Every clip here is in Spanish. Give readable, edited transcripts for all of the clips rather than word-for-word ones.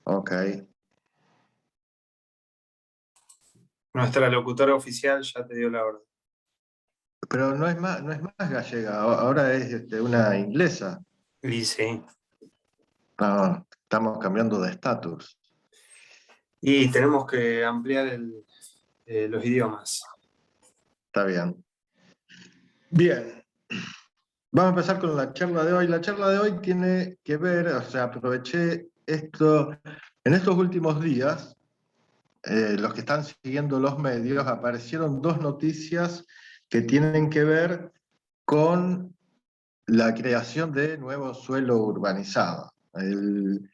Ok. Nuestra locutora oficial ya te dio la orden. Pero no es más gallega, ahora es una inglesa. Y sí. No, estamos cambiando de estatus. Y tenemos que ampliar los idiomas. Está bien. Bien. Vamos a empezar con la charla de hoy. La charla de hoy tiene que ver, o sea, aproveché esto, en estos últimos días, los que están siguiendo los medios, aparecieron dos noticias que tienen que ver con la creación de nuevo suelo urbanizado. En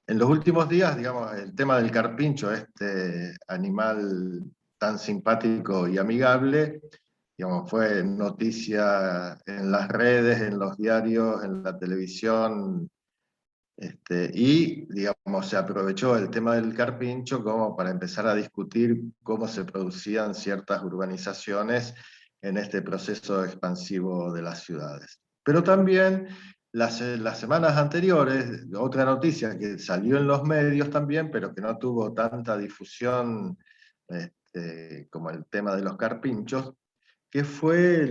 los últimos días, digamos, el tema del carpincho, este animal tan simpático y amigable, digamos, fue noticia en las redes, en los diarios, en la televisión, y, digamos, se aprovechó el tema del carpincho como para empezar a discutir cómo se producían ciertas urbanizaciones en este proceso expansivo de las ciudades. Pero también las semanas anteriores, otra noticia que salió en los medios también, pero que no tuvo tanta difusión como el tema de los carpinchos, que fue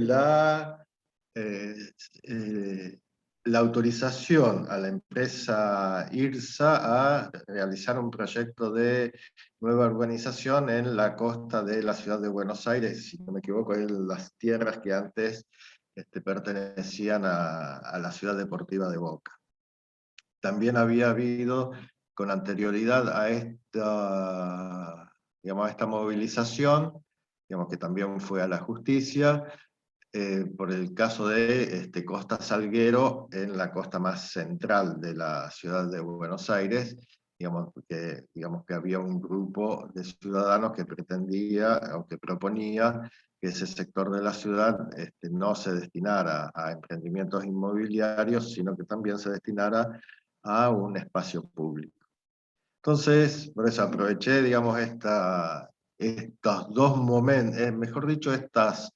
eh, eh, la autorización a la empresa IRSA a realizar un proyecto de nueva urbanización en la costa de la ciudad de Buenos Aires, si no me equivoco, en las tierras que antes pertenecían a la ciudad deportiva de Boca. También había habido, con anterioridad a digamos, a esta movilización, digamos, que también fue a la justicia, por el caso de Costa Salguero, en la costa más central de la ciudad de Buenos Aires, digamos que había un grupo de ciudadanos que pretendía o que proponía que ese sector de la ciudad no se destinara a emprendimientos inmobiliarios, sino que también se destinara a un espacio público. Entonces, por eso aproveché, digamos, estos dos momentos, mejor dicho, estas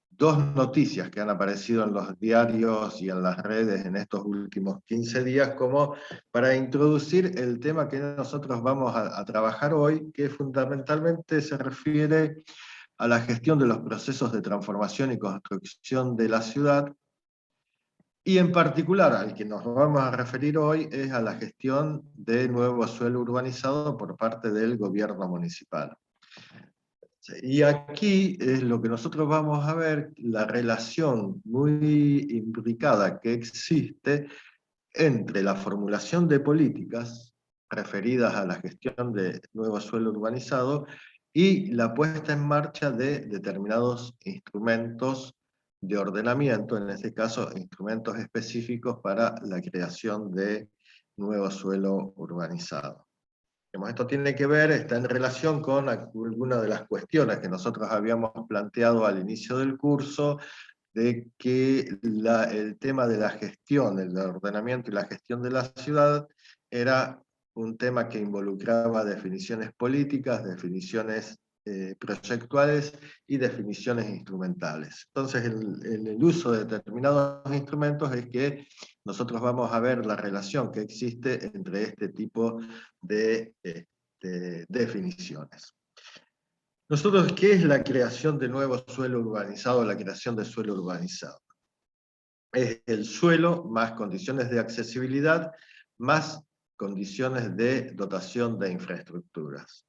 dos noticias que han aparecido en los diarios y en las redes en estos últimos 15 días, como para introducir el tema que nosotros vamos a trabajar hoy, que fundamentalmente se refiere a la gestión de los procesos de transformación y construcción de la ciudad, y en particular al que nos vamos a referir hoy es a la gestión de nuevo suelo urbanizado por parte del gobierno municipal. Y aquí es lo que nosotros vamos a ver, la relación muy imbricada que existe entre la formulación de políticas referidas a la gestión de nuevo suelo urbanizado y la puesta en marcha de determinados instrumentos de ordenamiento, en este caso instrumentos específicos para la creación de nuevo suelo urbanizado. Esto tiene que ver, está en relación con algunas de las cuestiones que nosotros habíamos planteado al inicio del curso, de que el tema de la gestión, el ordenamiento y la gestión de la ciudad era un tema que involucraba definiciones políticas, definiciones proyectuales y definiciones instrumentales. Entonces, en el uso de determinados instrumentos es que nosotros vamos a ver la relación que existe entre este tipo de definiciones. Nosotros, ¿qué es la creación de nuevo suelo urbanizado, la creación de suelo urbanizado? Es el suelo más condiciones de accesibilidad, más condiciones de dotación de infraestructuras.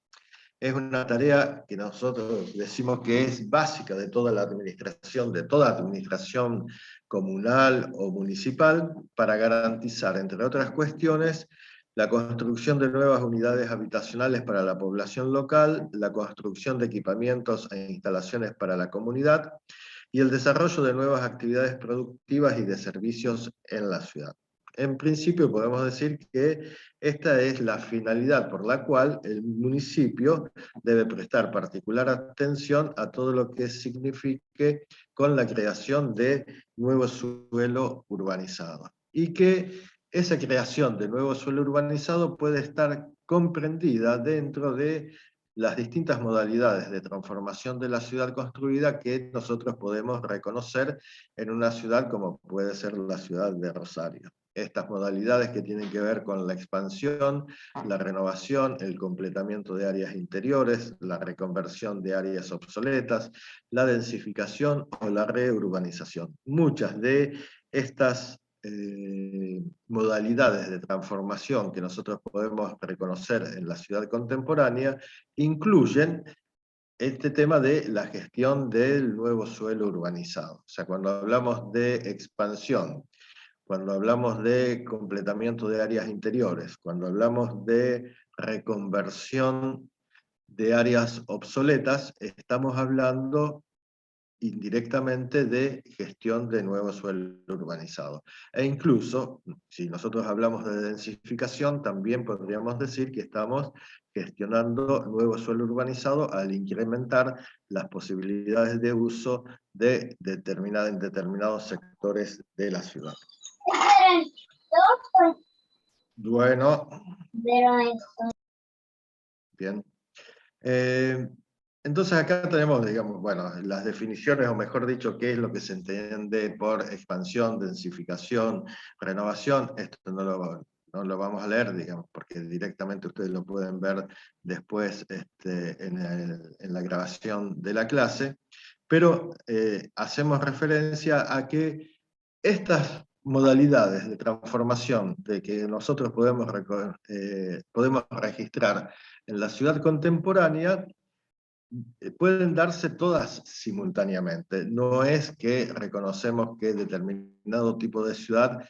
Es una tarea que nosotros decimos que es básica de toda administración comunal o municipal, para garantizar, entre otras cuestiones, la construcción de nuevas unidades habitacionales para la población local, la construcción de equipamientos e instalaciones para la comunidad, y el desarrollo de nuevas actividades productivas y de servicios en la ciudad. En principio podemos decir que esta es la finalidad por la cual el municipio debe prestar particular atención a todo lo que signifique con la creación de nuevo suelo urbanizado. Y que esa creación de nuevo suelo urbanizado puede estar comprendida dentro de las distintas modalidades de transformación de la ciudad construida que nosotros podemos reconocer en una ciudad como puede ser la ciudad de Rosario. Estas modalidades que tienen que ver con la expansión, la renovación, el completamiento de áreas interiores, la reconversión de áreas obsoletas, la densificación o la reurbanización. Muchas de estas modalidades de transformación que nosotros podemos reconocer en la ciudad contemporánea incluyen este tema de la gestión del nuevo suelo urbanizado. O sea, cuando hablamos de expansión, cuando hablamos de completamiento de áreas interiores, cuando hablamos de reconversión de áreas obsoletas, estamos hablando indirectamente de gestión de nuevo suelo urbanizado. E incluso, si nosotros hablamos de densificación, también podríamos decir que estamos gestionando nuevo suelo urbanizado al incrementar las posibilidades de uso de en determinados sectores de la ciudad. Bueno. Bien. Entonces acá tenemos, digamos, bueno, las definiciones, o mejor dicho, qué es lo que se entiende por expansión, densificación, renovación. Esto no lo vamos a leer, digamos, porque directamente ustedes lo pueden ver después en la grabación de la clase, pero hacemos referencia a que estas modalidades de transformación de que nosotros podemos registrar en la ciudad contemporánea pueden darse todas simultáneamente. No es que reconocemos que determinado tipo de ciudad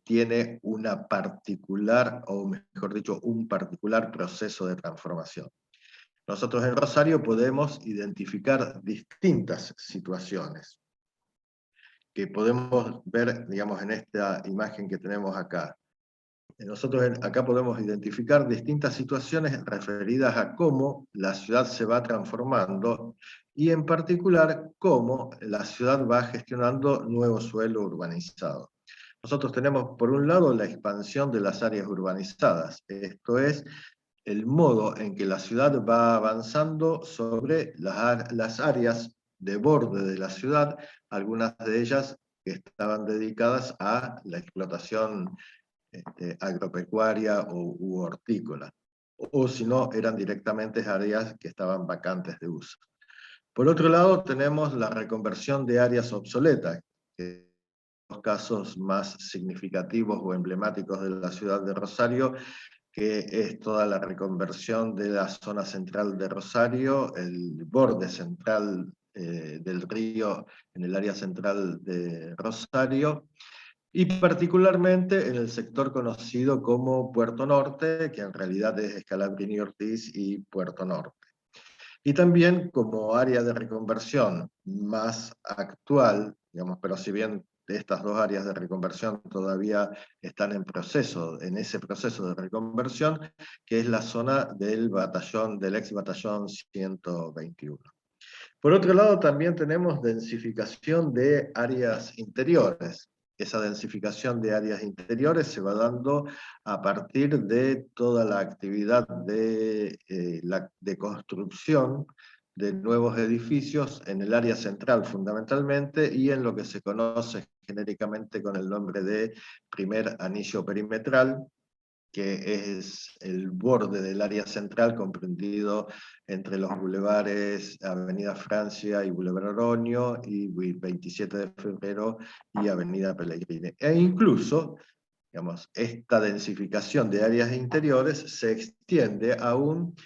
tiene una particular, o mejor dicho, un particular proceso de transformación. Nosotros en Rosario podemos identificar distintas situaciones que podemos ver, digamos, en esta imagen que tenemos acá. Nosotros acá podemos identificar distintas situaciones referidas a cómo la ciudad se va transformando y en particular cómo la ciudad va gestionando nuevo suelo urbanizado. Nosotros tenemos por un lado la expansión de las áreas urbanizadas, esto es el modo en que la ciudad va avanzando sobre las áreas de borde de la ciudad, algunas de ellas que estaban dedicadas a la explotación agropecuaria u hortícola, o si no, eran directamente áreas que estaban vacantes de uso. Por otro lado, tenemos la reconversión de áreas obsoletas, que los casos más significativos o emblemáticos de la ciudad de Rosario, que es toda la reconversión de la zona central de Rosario, el borde central del río en el área central de Rosario, y particularmente en el sector conocido como Puerto Norte, que en realidad es Scalabrini Ortiz y Puerto Norte. Y también como área de reconversión más actual, digamos, pero si bien estas dos áreas de reconversión todavía están en ese proceso de reconversión, que es la zona del ex batallón 121. Por otro lado, también tenemos densificación de áreas interiores. Esa densificación de áreas interiores se va dando a partir de toda la actividad de construcción de nuevos edificios en el área central fundamentalmente y en lo que se conoce genéricamente con el nombre de primer anillo perimetral, que es el borde del área central comprendido entre los bulevares Avenida Francia y Boulevard Oroño, y 27 de febrero y Avenida Pellegrini. E incluso, digamos, esta densificación de áreas interiores se extiende aún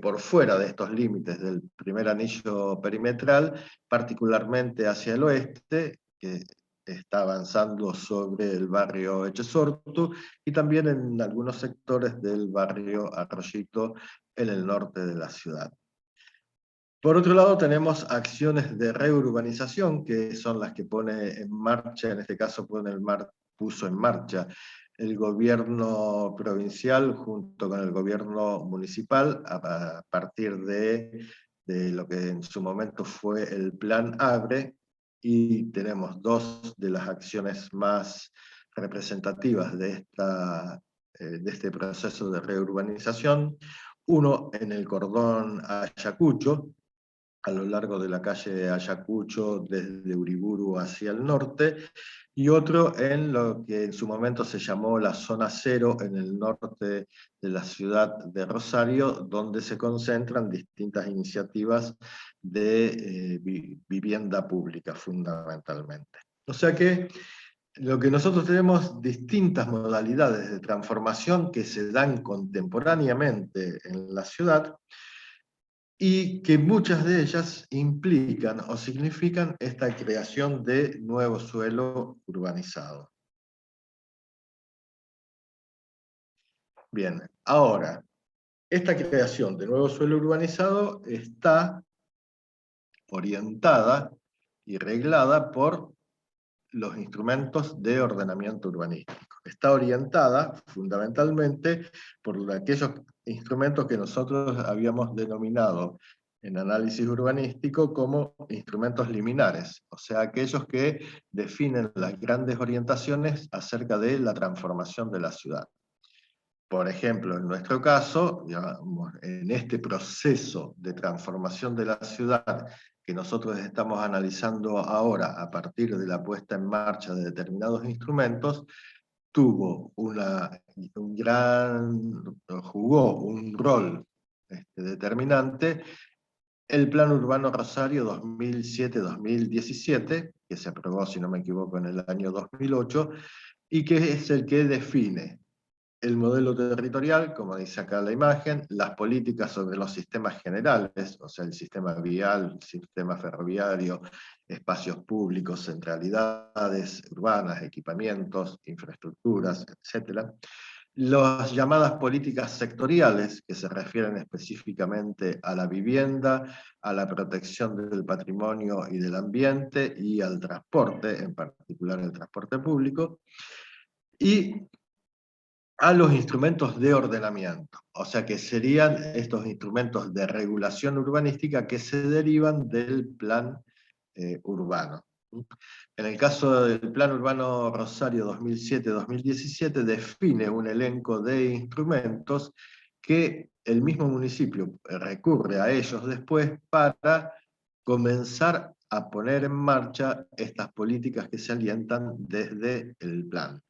por fuera de estos límites del primer anillo perimetral, particularmente hacia el oeste, que está avanzando sobre el barrio Echesortu, y también en algunos sectores del barrio Arroyito, en el norte de la ciudad. Por otro lado, tenemos acciones de reurbanización, que son las que pone en marcha, en este caso puso en marcha el gobierno provincial junto con el gobierno municipal a partir de lo que en su momento fue el Plan ABRE, y tenemos dos de las acciones más representativas de este proceso de reurbanización. uno en el cordón Ayacucho, a lo largo de la calle Ayacucho, desde Uriburu hacia el norte, y otro en lo que en su momento se llamó la Zona Cero, en el norte de la ciudad de Rosario, donde se concentran distintas iniciativas de vivienda pública, fundamentalmente. O sea que lo que nosotros tenemos distintas modalidades de transformación que se dan contemporáneamente en la ciudad, y que muchas de ellas implican o significan esta creación de nuevo suelo urbanizado. Bien, ahora, esta creación de nuevo suelo urbanizado está orientada y reglada por los instrumentos de ordenamiento urbanístico. Está orientada fundamentalmente por aquellos instrumentos que nosotros habíamos denominado en análisis urbanístico como instrumentos liminares, o sea, aquellos que definen las grandes orientaciones acerca de la transformación de la ciudad. Por ejemplo, en nuestro caso, digamos, en este proceso de transformación de la ciudad que nosotros estamos analizando ahora a partir de la puesta en marcha de determinados instrumentos, jugó un rol determinante el Plan Urbano Rosario 2007-2017, que se aprobó, si no me equivoco, en el año 2008, y que es el que define el modelo territorial, como dice acá la imagen, las políticas sobre los sistemas generales, o sea, el sistema vial, el sistema ferroviario, espacios públicos, centralidades urbanas, equipamientos, infraestructuras, etc. Las llamadas políticas sectoriales, que se refieren específicamente a la vivienda, a la protección del patrimonio y del ambiente, y al transporte, en particular el transporte público, y a los instrumentos de ordenamiento, o sea que serían estos instrumentos de regulación urbanística que se derivan del plan urbano. En el caso del Plan Urbano Rosario 2007-2017 define un elenco de instrumentos que el mismo municipio recurre a ellos después para comenzar a poner en marcha estas políticas que se alientan desde el plan.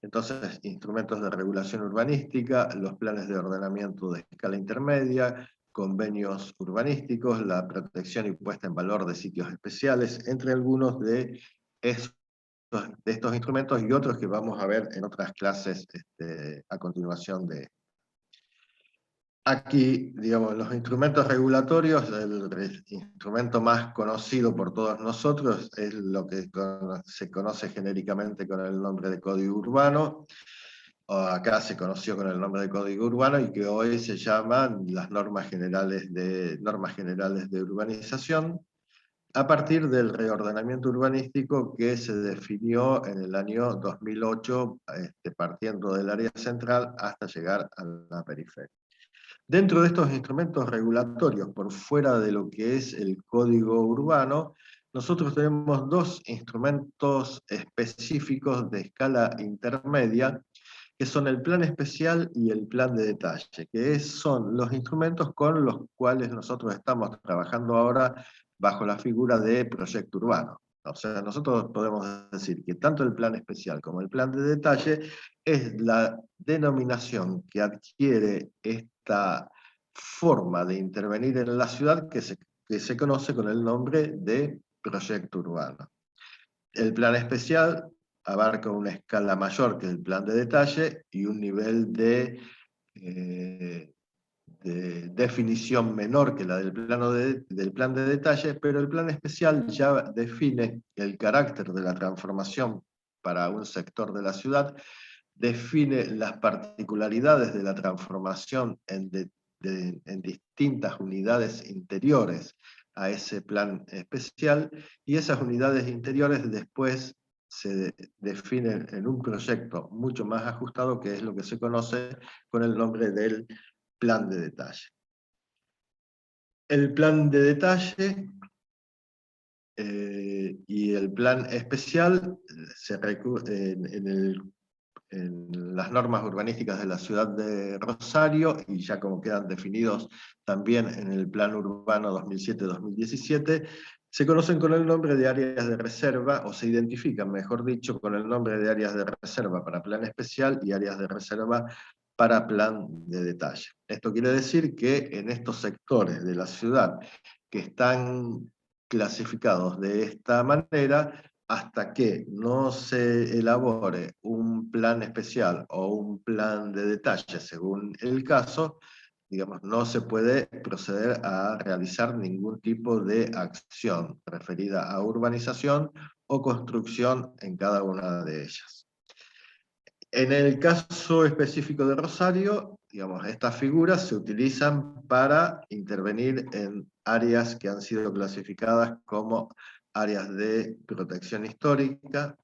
Entonces, instrumentos de regulación urbanística, los planes de ordenamiento de escala intermedia, convenios urbanísticos, la protección y puesta en valor de sitios especiales, entre algunos de estos instrumentos y otros que vamos a ver en otras clases a continuación de. Aquí, digamos, los instrumentos regulatorios, el instrumento más conocido por todos nosotros es lo que se conoce genéricamente con el nombre de Código Urbano, o acá se conoció con el nombre de Código Urbano y que hoy se llaman las normas generales de urbanización, a partir del reordenamiento urbanístico que se definió en el año 2008, partiendo del área central hasta llegar a la periferia. Dentro de estos instrumentos regulatorios, por fuera de lo que es el Código Urbano, nosotros tenemos dos instrumentos específicos de escala intermedia, que son el plan especial y el plan de detalle, que son los instrumentos con los cuales nosotros estamos trabajando ahora bajo la figura de proyecto urbano. O sea, nosotros podemos decir que tanto el plan especial como el plan de detalle es la denominación que adquiere esta forma de intervenir en la ciudad que se conoce con el nombre de proyecto urbano. El plan especial abarca una escala mayor que el plan de detalle y un nivel de definición menor que la del plan de detalle, pero el plan especial ya define el carácter de la transformación para un sector de la ciudad, define las particularidades de la transformación en distintas unidades interiores a ese plan especial, y esas unidades interiores después se definen en un proyecto mucho más ajustado, que es lo que se conoce con el nombre del plan de detalle. El plan de detalle y el plan especial en el en las normas urbanísticas de la ciudad de Rosario, y ya como quedan definidos también en el Plan Urbano 2007-2017, se conocen con el nombre de áreas de reserva, o se identifican, mejor dicho, con el nombre de áreas de reserva para plan especial y áreas de reserva para plan de detalle. Esto quiere decir que en estos sectores de la ciudad que están clasificados de esta manera, hasta que no se elabore un plan especial o un plan de detalle según el caso, digamos, no se puede proceder a realizar ningún tipo de acción referida a urbanización o construcción en cada una de ellas. En el caso específico de Rosario, digamos, estas figuras se utilizan para intervenir en áreas que han sido clasificadas como áreas de protección histórica,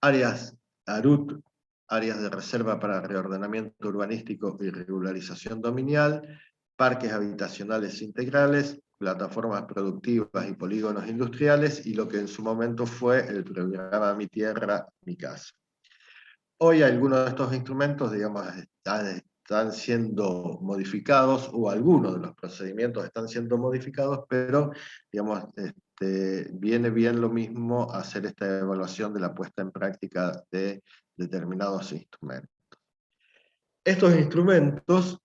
áreas ARUT, áreas de reserva para reordenamiento urbanístico y regularización dominial, parques habitacionales integrales, plataformas productivas y polígonos industriales, y lo que en su momento fue el programa Mi Tierra, Mi Casa. Hoy algunos de estos instrumentos, digamos, están siendo modificados, o algunos de los procedimientos están siendo modificados, pero, digamos, viene bien lo mismo hacer esta evaluación de la puesta en práctica de determinados instrumentos. Estos instrumentos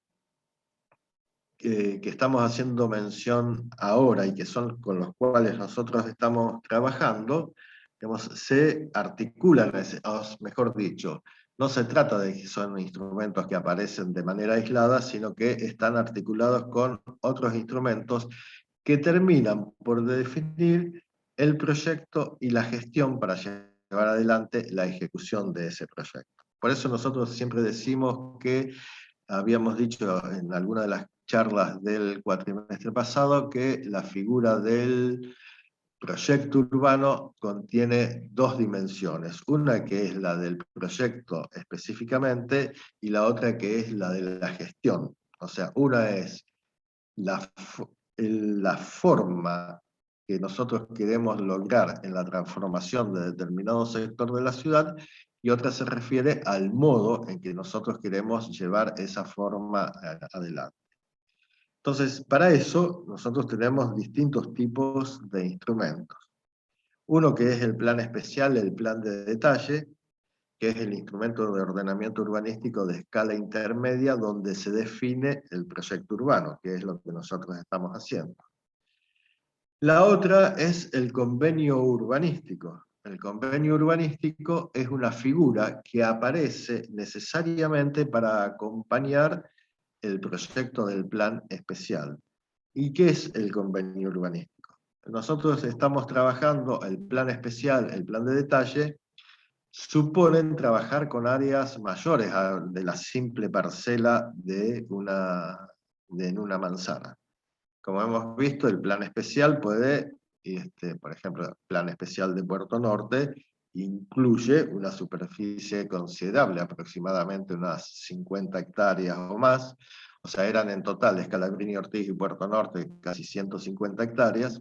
que estamos haciendo mención ahora y que son con los cuales nosotros estamos trabajando, digamos, se articulan, o mejor dicho, no se trata de que son instrumentos que aparecen de manera aislada, sino que están articulados con otros instrumentos que terminan por definir el proyecto y la gestión para llevar adelante la ejecución de ese proyecto. Por eso nosotros siempre decimos que habíamos dicho en alguna de las charlas del cuatrimestre pasado que la figura del proyecto urbano contiene dos dimensiones, una que es la del proyecto específicamente y la otra que es la de la gestión. O sea, una es la forma que nosotros queremos lograr en la transformación de determinado sector de la ciudad, y otra se refiere al modo en que nosotros queremos llevar esa forma adelante. Entonces, para eso, nosotros tenemos distintos tipos de instrumentos. Uno que es el plan especial, el plan de detalle, que es el instrumento de ordenamiento urbanístico de escala intermedia, donde se define el proyecto urbano, que es lo que nosotros estamos haciendo. La otra es el convenio urbanístico. El convenio urbanístico es una figura que aparece necesariamente para acompañar el proyecto del plan especial. ¿Y qué es el convenio urbanístico? Nosotros estamos trabajando el plan especial, el plan de detalle, suponen trabajar con áreas mayores de la simple parcela de en una manzana. Como hemos visto, el plan especial puede, por ejemplo, el plan especial de Puerto Norte incluye una superficie considerable, aproximadamente unas 50 hectáreas o más, o sea, eran en total Scalabrini Ortiz y Puerto Norte casi 150 hectáreas.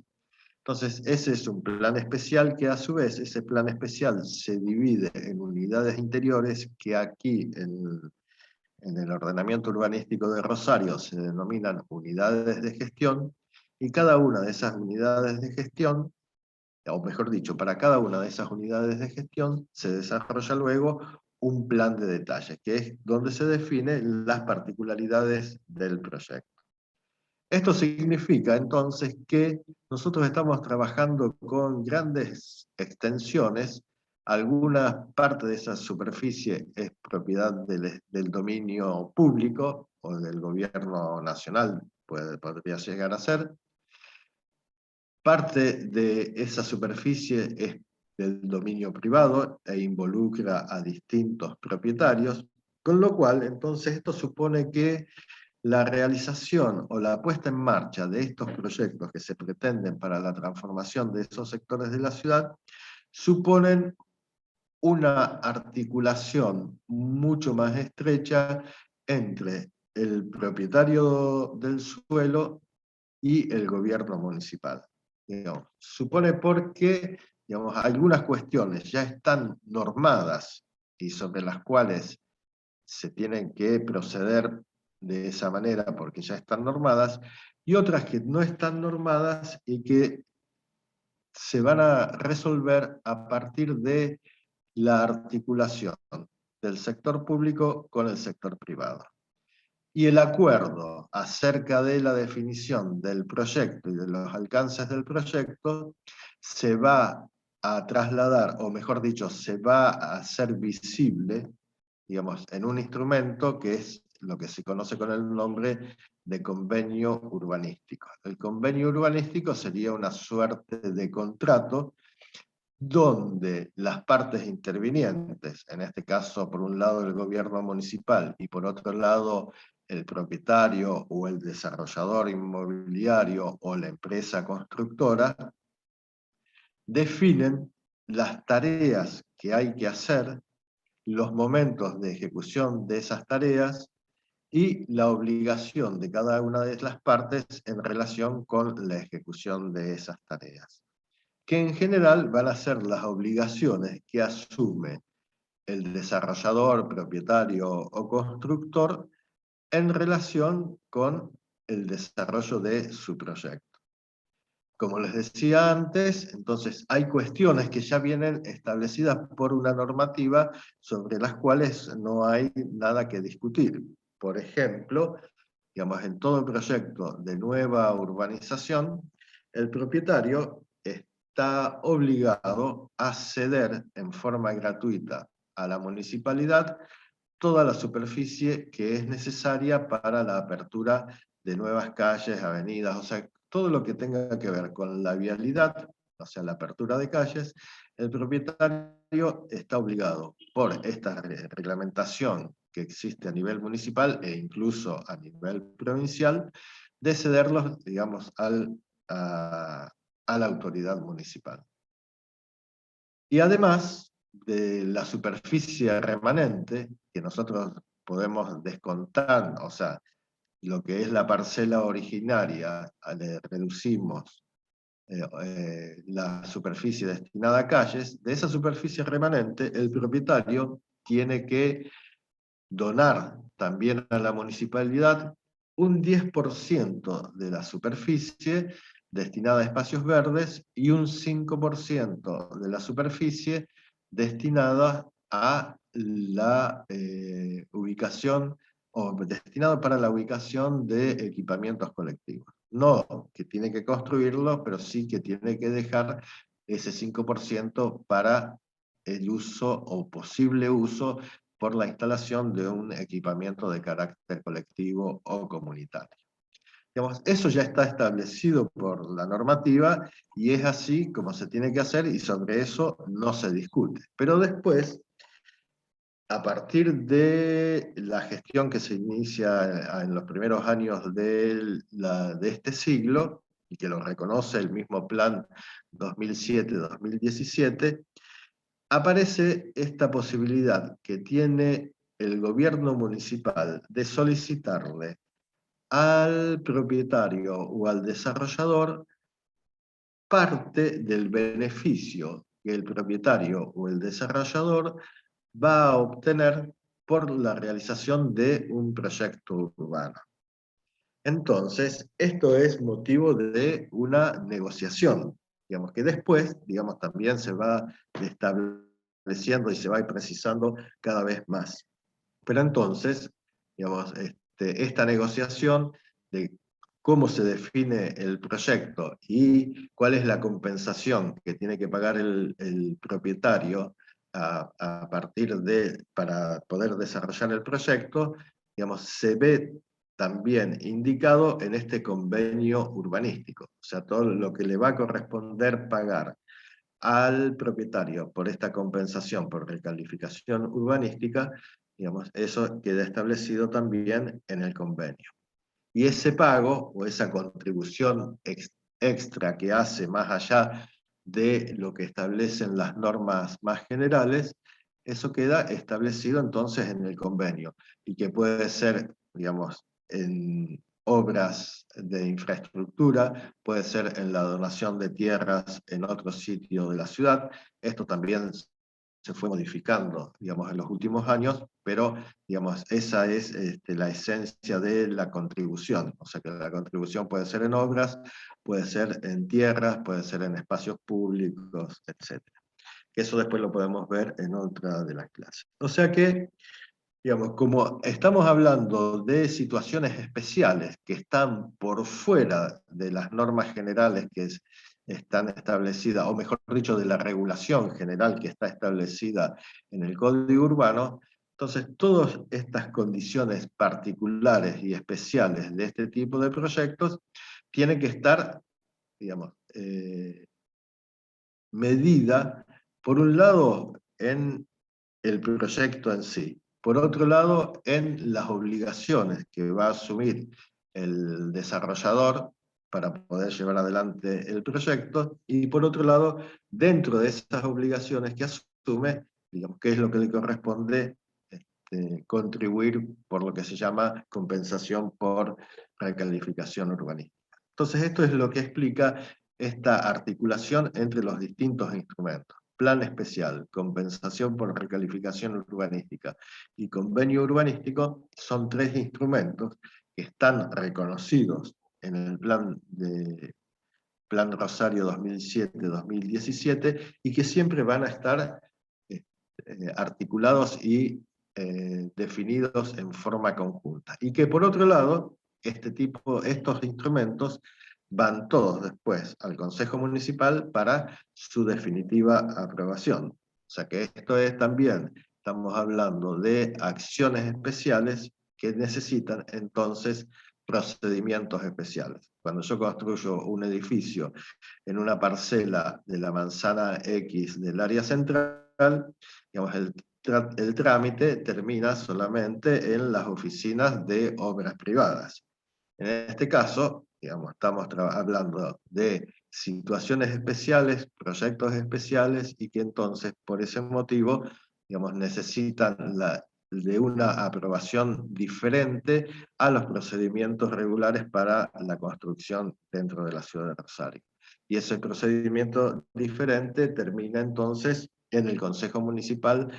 Entonces, ese es un plan especial que a su vez, ese plan especial se divide en unidades interiores que aquí en el ordenamiento urbanístico de Rosario se denominan unidades de gestión, y cada una de esas unidades de gestión, o mejor dicho, para cada una de esas unidades de gestión se desarrolla luego un plan de detalle, que es donde se definen las particularidades del proyecto. Esto significa entonces que nosotros estamos trabajando con grandes extensiones. Alguna parte de esa superficie es propiedad del dominio público o del gobierno nacional, podría llegar a ser. Parte de esa superficie es del dominio privado e involucra a distintos propietarios, con lo cual entonces esto supone que la realización o la puesta en marcha de estos proyectos que se pretenden para la transformación de esos sectores de la ciudad suponen una articulación mucho más estrecha entre el propietario del suelo y el gobierno municipal. Digamos, supone porque, digamos, algunas cuestiones ya están normadas y sobre las cuales se tienen que proceder de esa manera porque ya están normadas, y otras que no están normadas y que se van a resolver a partir de la articulación del sector público con el sector privado. Y el acuerdo acerca de la definición del proyecto y de los alcances del proyecto se va a trasladar, o mejor dicho, se va a hacer visible, digamos, en un instrumento que es lo que se conoce con el nombre de convenio urbanístico. El convenio urbanístico sería una suerte de contrato donde las partes intervinientes, en este caso por un lado el gobierno municipal y por otro lado el propietario o el desarrollador inmobiliario o la empresa constructora, definen las tareas que hay que hacer, los momentos de ejecución de esas tareas y la obligación de cada una de las partes en relación con la ejecución de esas tareas, que en general van a ser las obligaciones que asume el desarrollador, propietario o constructor en relación con el desarrollo de su proyecto. Como les decía antes, entonces hay cuestiones que ya vienen establecidas por una normativa sobre las cuales no hay nada que discutir. Por ejemplo, digamos, en todo proyecto de nueva urbanización, el propietario está obligado a ceder en forma gratuita a la municipalidad toda la superficie que es necesaria para la apertura de nuevas calles, avenidas, o sea, todo lo que tenga que ver con la vialidad, o sea, la apertura de calles, el propietario está obligado por esta reglamentación que existe a nivel municipal e incluso a nivel provincial, de cederlos, digamos, a la autoridad municipal. Y además de la superficie remanente, que nosotros podemos descontar, o sea, lo que es la parcela originaria, le reducimos la superficie destinada a calles, de esa superficie remanente el propietario tiene que donar también a la municipalidad un 10% de la superficie destinada a espacios verdes y un 5% de la superficie destinada a la ubicación o destinado para la ubicación de equipamientos colectivos. No que tiene que construirlo, pero sí que tiene que dejar ese 5% para el uso o posible uso por la instalación de un equipamiento de carácter colectivo o comunitario. Digamos, eso ya está establecido por la normativa y es así como se tiene que hacer y sobre eso no se discute. Pero después, a partir de la gestión que se inicia en los primeros años de este siglo, y que lo reconoce el mismo plan 2007-2017, aparece esta posibilidad que tiene el gobierno municipal de solicitarle al propietario o al desarrollador parte del beneficio que el propietario o el desarrollador va a obtener por la realización de un proyecto urbano. Entonces, esto es motivo de una negociación, digamos que después, digamos, también se va estableciendo y se va precisando cada vez más. Pero entonces, digamos, esta negociación de cómo se define el proyecto y cuál es la compensación que tiene que pagar el propietario a partir para poder desarrollar el proyecto, digamos, se ve también indicado en este convenio urbanístico. O sea, todo lo que le va a corresponder pagar al propietario por esta compensación por recalificación urbanística, digamos, eso queda establecido también en el convenio. Y ese pago o esa contribución extra que hace más allá de lo que establecen las normas más generales, eso queda establecido entonces en el convenio y que puede ser, digamos, en obras de infraestructura, puede ser en la donación de tierras en otro sitio de la ciudad. Esto también se fue modificando, digamos, en los últimos años, pero, digamos, esa es la esencia de la contribución. O sea que la contribución puede ser en obras, puede ser en tierras, puede ser en espacios públicos, etc. Eso después lo podemos ver en otra de las clases. O sea que, digamos, como estamos hablando de situaciones especiales que están por fuera de las normas generales están establecidas, o mejor dicho, de la regulación general que está establecida en el Código Urbano, entonces todas estas condiciones particulares y especiales de este tipo de proyectos tienen que estar, digamos, medida, por un lado, en el proyecto en sí, por otro lado, en las obligaciones que va a asumir el desarrollador para poder llevar adelante el proyecto, y por otro lado, dentro de esas obligaciones que asume, digamos, qué es lo que le corresponde contribuir por lo que se llama compensación por recalificación urbanística. Entonces esto es lo que explica esta articulación entre los distintos instrumentos. Plan especial, compensación por recalificación urbanística y convenio urbanístico son tres instrumentos que están reconocidos en el Plan Rosario 2007-2017 y que siempre van a estar articulados y definidos en forma conjunta. Y que por otro lado, estos instrumentos van todos después al Consejo Municipal para su definitiva aprobación. O sea que esto es también, estamos hablando de acciones especiales que necesitan entonces procedimientos especiales. Cuando yo construyo un edificio en una parcela de la manzana X del área central, digamos, el trámite termina solamente en las oficinas de obras privadas. En este caso, digamos, estamos hablando de situaciones especiales, proyectos especiales, y que entonces, por ese motivo, digamos, necesitan de una aprobación diferente a los procedimientos regulares para la construcción dentro de la ciudad de Rosario. Y ese procedimiento diferente termina entonces en el Consejo Municipal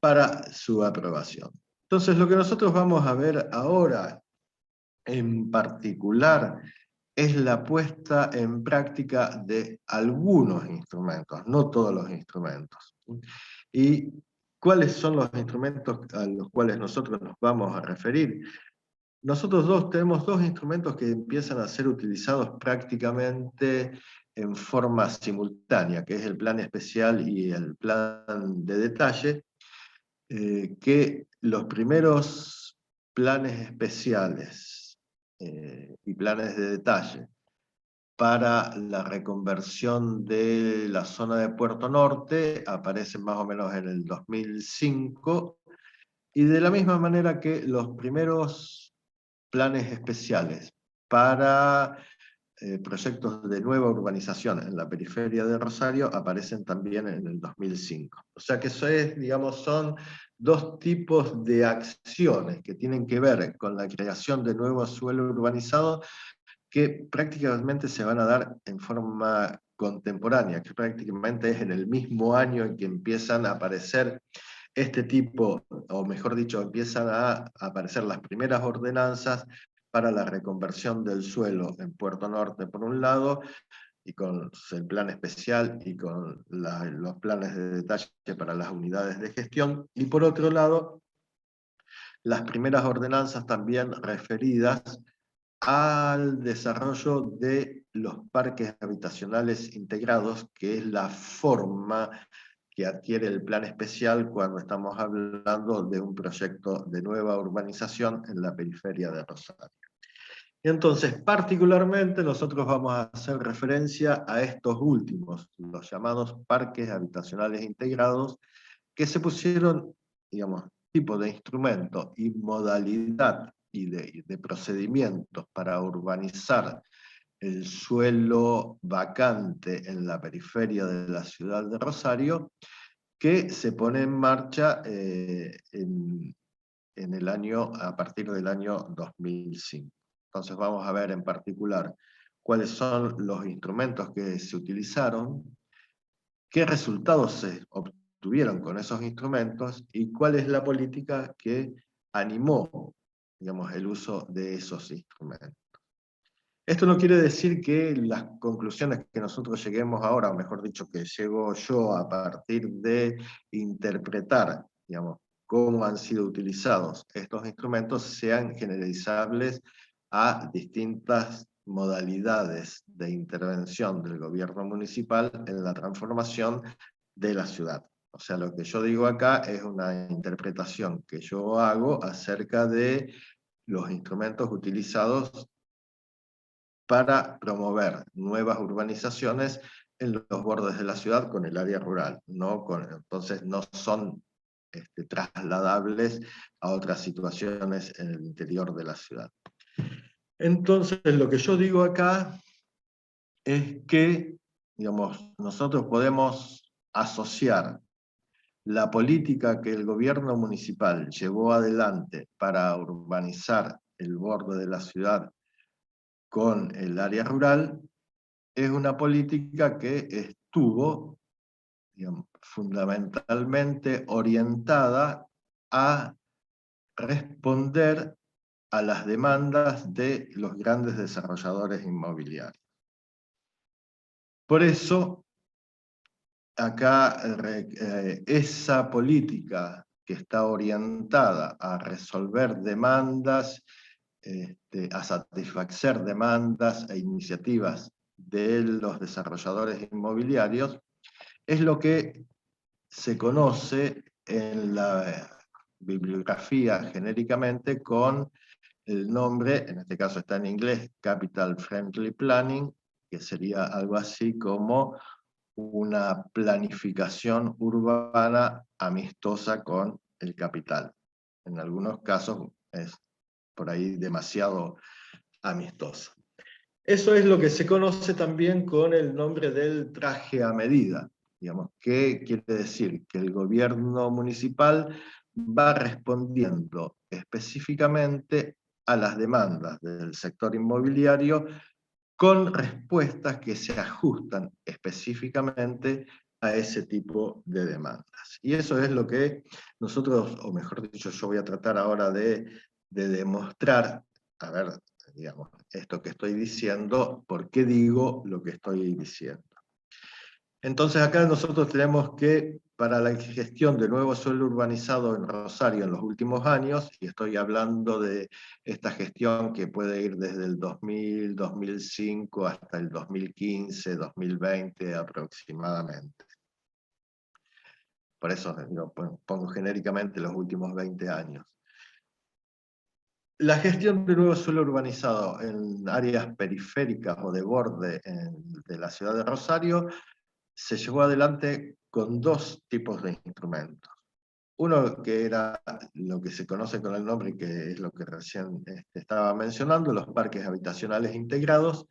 para su aprobación. Entonces, lo que nosotros vamos a ver ahora en particular es la puesta en práctica de algunos instrumentos, no todos los instrumentos. ¿Y cuáles son los instrumentos a los cuales nosotros nos vamos a referir? Nosotros tenemos dos instrumentos que empiezan a ser utilizados prácticamente en forma simultánea, que es el plan especial y el plan de detalle, que los primeros planes especiales y planes de detalle para la reconversión de la zona de Puerto Norte aparecen más o menos en el 2005, y de la misma manera que los primeros planes especiales para proyectos de nueva urbanización en la periferia de Rosario aparecen también en el 2005. O sea que eso es, digamos, son dos tipos de acciones que tienen que ver con la creación de nuevo suelo urbanizado que prácticamente se van a dar en forma contemporánea, que prácticamente es en el mismo año en que empiezan a aparecer este tipo, o mejor dicho, empiezan a aparecer las primeras ordenanzas para la reconversión del suelo en Puerto Norte por un lado, y con el plan especial y con los planes de detalle para las unidades de gestión, y por otro lado, las primeras ordenanzas también referidas al desarrollo de los parques habitacionales integrados, que es la forma que adquiere el plan especial cuando estamos hablando de un proyecto de nueva urbanización en la periferia de Rosario. Y entonces, particularmente, nosotros vamos a hacer referencia a estos últimos, los llamados parques habitacionales integrados, que se pusieron, digamos, tipo de instrumento y modalidad y de procedimientos para urbanizar el suelo vacante en la periferia de la ciudad de Rosario, que se pone en marcha a partir del año 2005. Entonces vamos a ver en particular cuáles son los instrumentos que se utilizaron, qué resultados se obtuvieron estuvieron con esos instrumentos y cuál es la política que animó, digamos, el uso de esos instrumentos. Esto no quiere decir que las conclusiones que nosotros lleguemos ahora, o mejor dicho, que llego yo a partir de interpretar, digamos, cómo han sido utilizados estos instrumentos, sean generalizables a distintas modalidades de intervención del gobierno municipal en la transformación de la ciudad. O sea, lo que yo digo acá es una interpretación que yo hago acerca de los instrumentos utilizados para promover nuevas urbanizaciones en los bordes de la ciudad con el área rural. Entonces no son trasladables a otras situaciones en el interior de la ciudad. Entonces lo que yo digo acá es que, digamos, nosotros podemos asociar la política que el gobierno municipal llevó adelante para urbanizar el borde de la ciudad con el área rural, es una política que estuvo, digamos, fundamentalmente orientada a responder a las demandas de los grandes desarrolladores inmobiliarios. Por eso, acá esa política que está orientada a resolver demandas, a satisfacer demandas e iniciativas de los desarrolladores inmobiliarios, es lo que se conoce en la bibliografía genéricamente con el nombre, en este caso está en inglés, Capital Friendly Planning, que sería algo así como una planificación urbana amistosa con el capital. En algunos casos es por ahí demasiado amistosa. Eso es lo que se conoce también con el nombre del traje a medida. Digamos, ¿qué quiere decir? Que el gobierno municipal va respondiendo específicamente a las demandas del sector inmobiliario con respuestas que se ajustan específicamente a ese tipo de demandas. Y eso es lo que nosotros, o mejor dicho, yo voy a tratar ahora de demostrar, a ver, digamos, esto que estoy diciendo, por qué digo lo que estoy diciendo. Entonces acá nosotros tenemos que, para la gestión de nuevo suelo urbanizado en Rosario en los últimos años, y estoy hablando de esta gestión que puede ir desde el 2000, 2005 hasta el 2015, 2020 aproximadamente. Por eso pongo genéricamente los últimos 20 años. La gestión de nuevo suelo urbanizado en áreas periféricas o de borde de la ciudad de Rosario se llevó adelante con dos tipos de instrumentos. Uno que era lo que se conoce con el nombre, que es lo que recién estaba mencionando, los parques habitacionales integrados,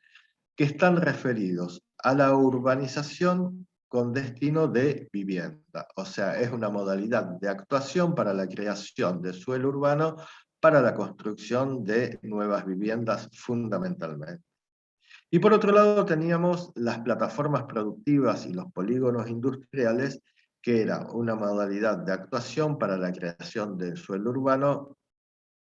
que están referidos a la urbanización con destino de vivienda. O sea, es una modalidad de actuación para la creación de suelo urbano para la construcción de nuevas viviendas fundamentalmente. Y por otro lado teníamos las plataformas productivas y los polígonos industriales, que era una modalidad de actuación para la creación del suelo urbano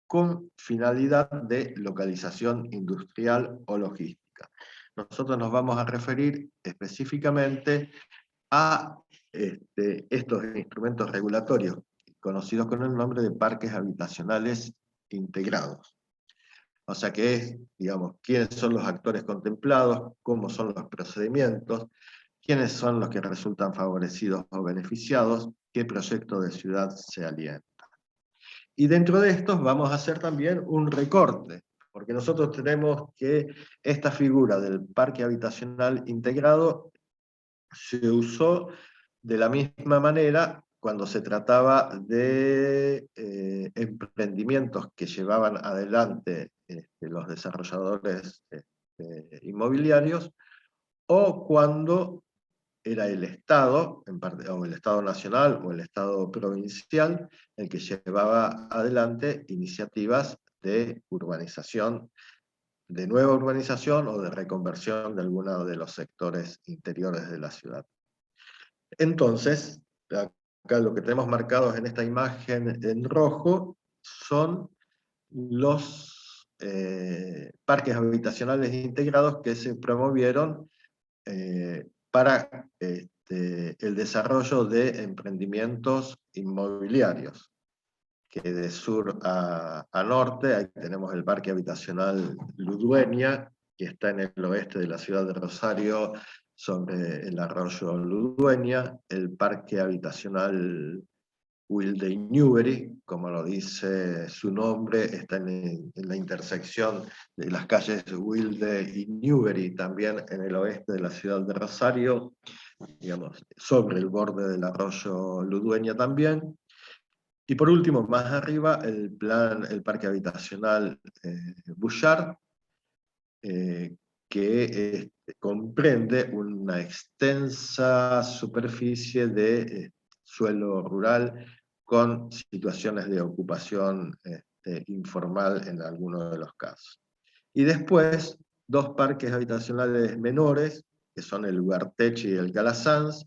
con finalidad de localización industrial o logística. Nosotros nos vamos a referir específicamente a estos instrumentos regulatorios, conocidos con el nombre de parques habitacionales integrados. O sea que es, digamos, quiénes son los actores contemplados, cómo son los procedimientos, quiénes son los que resultan favorecidos o beneficiados, qué proyecto de ciudad se alienta. Y dentro de estos vamos a hacer también un recorte, porque nosotros tenemos que esta figura del parque habitacional integrado se usó de la misma manera cuando se trataba de emprendimientos que llevaban adelante los desarrolladores inmobiliarios, o cuando era el Estado, o el Estado nacional o el Estado provincial, el que llevaba adelante iniciativas de urbanización, de nueva urbanización o de reconversión de alguno de los sectores interiores de la ciudad. Entonces, acá lo que tenemos marcados en esta imagen en rojo son los parques habitacionales integrados que se promovieron para el desarrollo de emprendimientos inmobiliarios, que de sur a norte, ahí tenemos el parque habitacional Ludueña, que está en el oeste de la ciudad de Rosario, sobre el arroyo Ludueña, el parque habitacional Wilde y Newbery, como lo dice su nombre, está en la intersección de las calles Wilde y Newbery, también en el oeste de la ciudad de Rosario, digamos, sobre el borde del arroyo Ludueña también. Y por último, más arriba, el parque habitacional Bouchard, que comprende una extensa superficie de suelo rural con situaciones de ocupación informal en algunos de los casos. Y después, dos parques habitacionales menores, que son el Ugarteche y el Calasanz,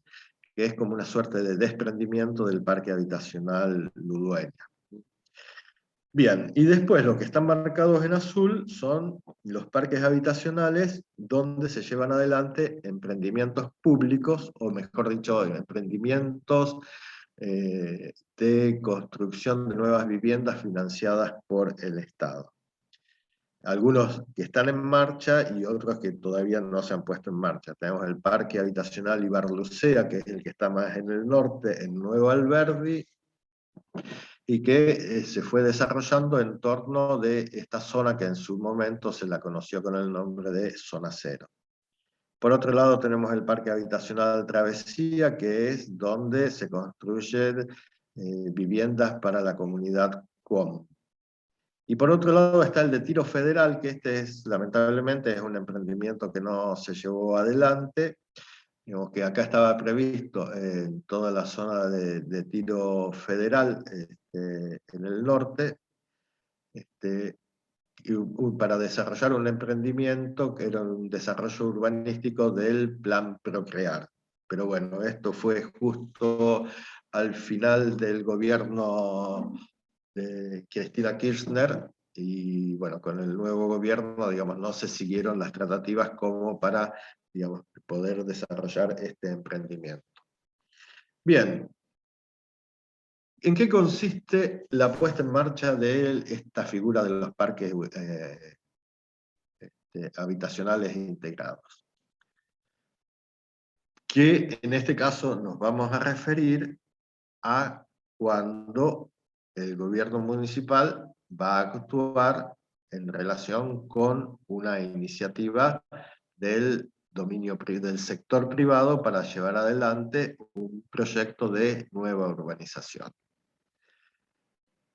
que es como una suerte de desprendimiento del parque habitacional Ludueña. Bien, y después lo que están marcados en azul son los parques habitacionales donde se llevan adelante emprendimientos públicos, o mejor dicho, emprendimientos de construcción de nuevas viviendas financiadas por el Estado. Algunos que están en marcha y otros que todavía no se han puesto en marcha. Tenemos el Parque Habitacional Ibarlucea, que es el que está más en el norte, en Nuevo Alberdi, y que se fue desarrollando en torno de esta zona que en su momento se la conoció con el nombre de Zona Cero. Por otro lado tenemos el Parque Habitacional Travesía, que es donde se construyen viviendas para la comunidad COM. Y por otro lado está el de Tiro Federal, que lamentablemente es un emprendimiento que no se llevó adelante. Digamos que acá estaba previsto en toda la zona de Tiro Federal, en el norte, para desarrollar un emprendimiento que era un desarrollo urbanístico del Plan Procrear. Pero bueno, esto fue justo al final del gobierno de Cristina Kirchner, y bueno, con el nuevo gobierno, digamos, no se siguieron las tratativas como para, digamos, poder desarrollar este emprendimiento. Bien, ¿en qué consiste la puesta en marcha de esta figura de los parques habitacionales integrados? Que en este caso nos vamos a referir a cuando el gobierno municipal va a actuar en relación con una iniciativa del del sector privado para llevar adelante un proyecto de nueva urbanización.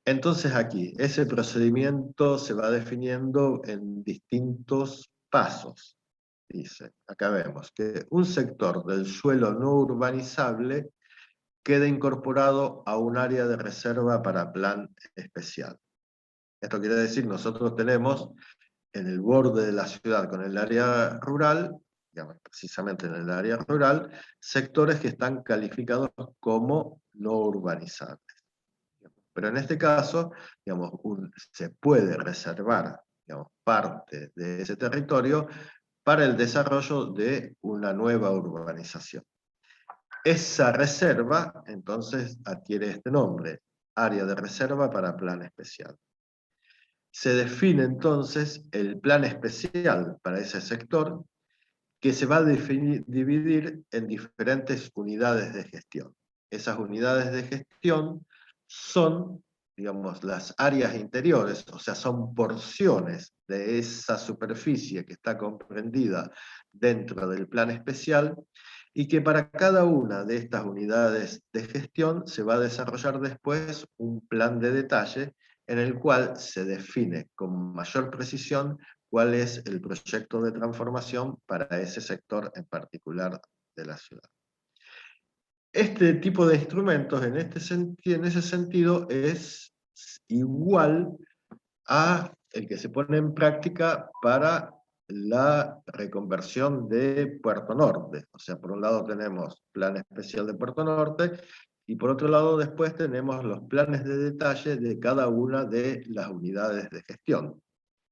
Entonces aquí, ese procedimiento se va definiendo en distintos pasos. Dice, acá vemos que un sector del suelo no urbanizable queda incorporado a un área de reserva para plan especial. Esto quiere decir, nosotros tenemos en el borde de la ciudad con el área rural, digamos, precisamente en el área rural, sectores que están calificados como no urbanizables. Pero en este caso, digamos, se puede reservar, digamos, parte de ese territorio para el desarrollo de una nueva urbanización. Esa reserva, entonces, adquiere este nombre, área de reserva para plan especial. Se define entonces el plan especial para ese sector, que se va a dividir en diferentes unidades de gestión. Esas unidades de gestión son, digamos, las áreas interiores, o sea, son porciones de esa superficie que está comprendida dentro del plan especial, y que para cada una de estas unidades de gestión se va a desarrollar después un plan de detalle en el cual se define con mayor precisión cuál es el proyecto de transformación para ese sector en particular de la ciudad. Este tipo de instrumentos en ese sentido es igual a el que se pone en práctica para la reconversión de Puerto Norte. O sea, por un lado tenemos Plan Especial de Puerto Norte, Y por otro lado, después tenemos los planes de detalle de cada una de las unidades de gestión,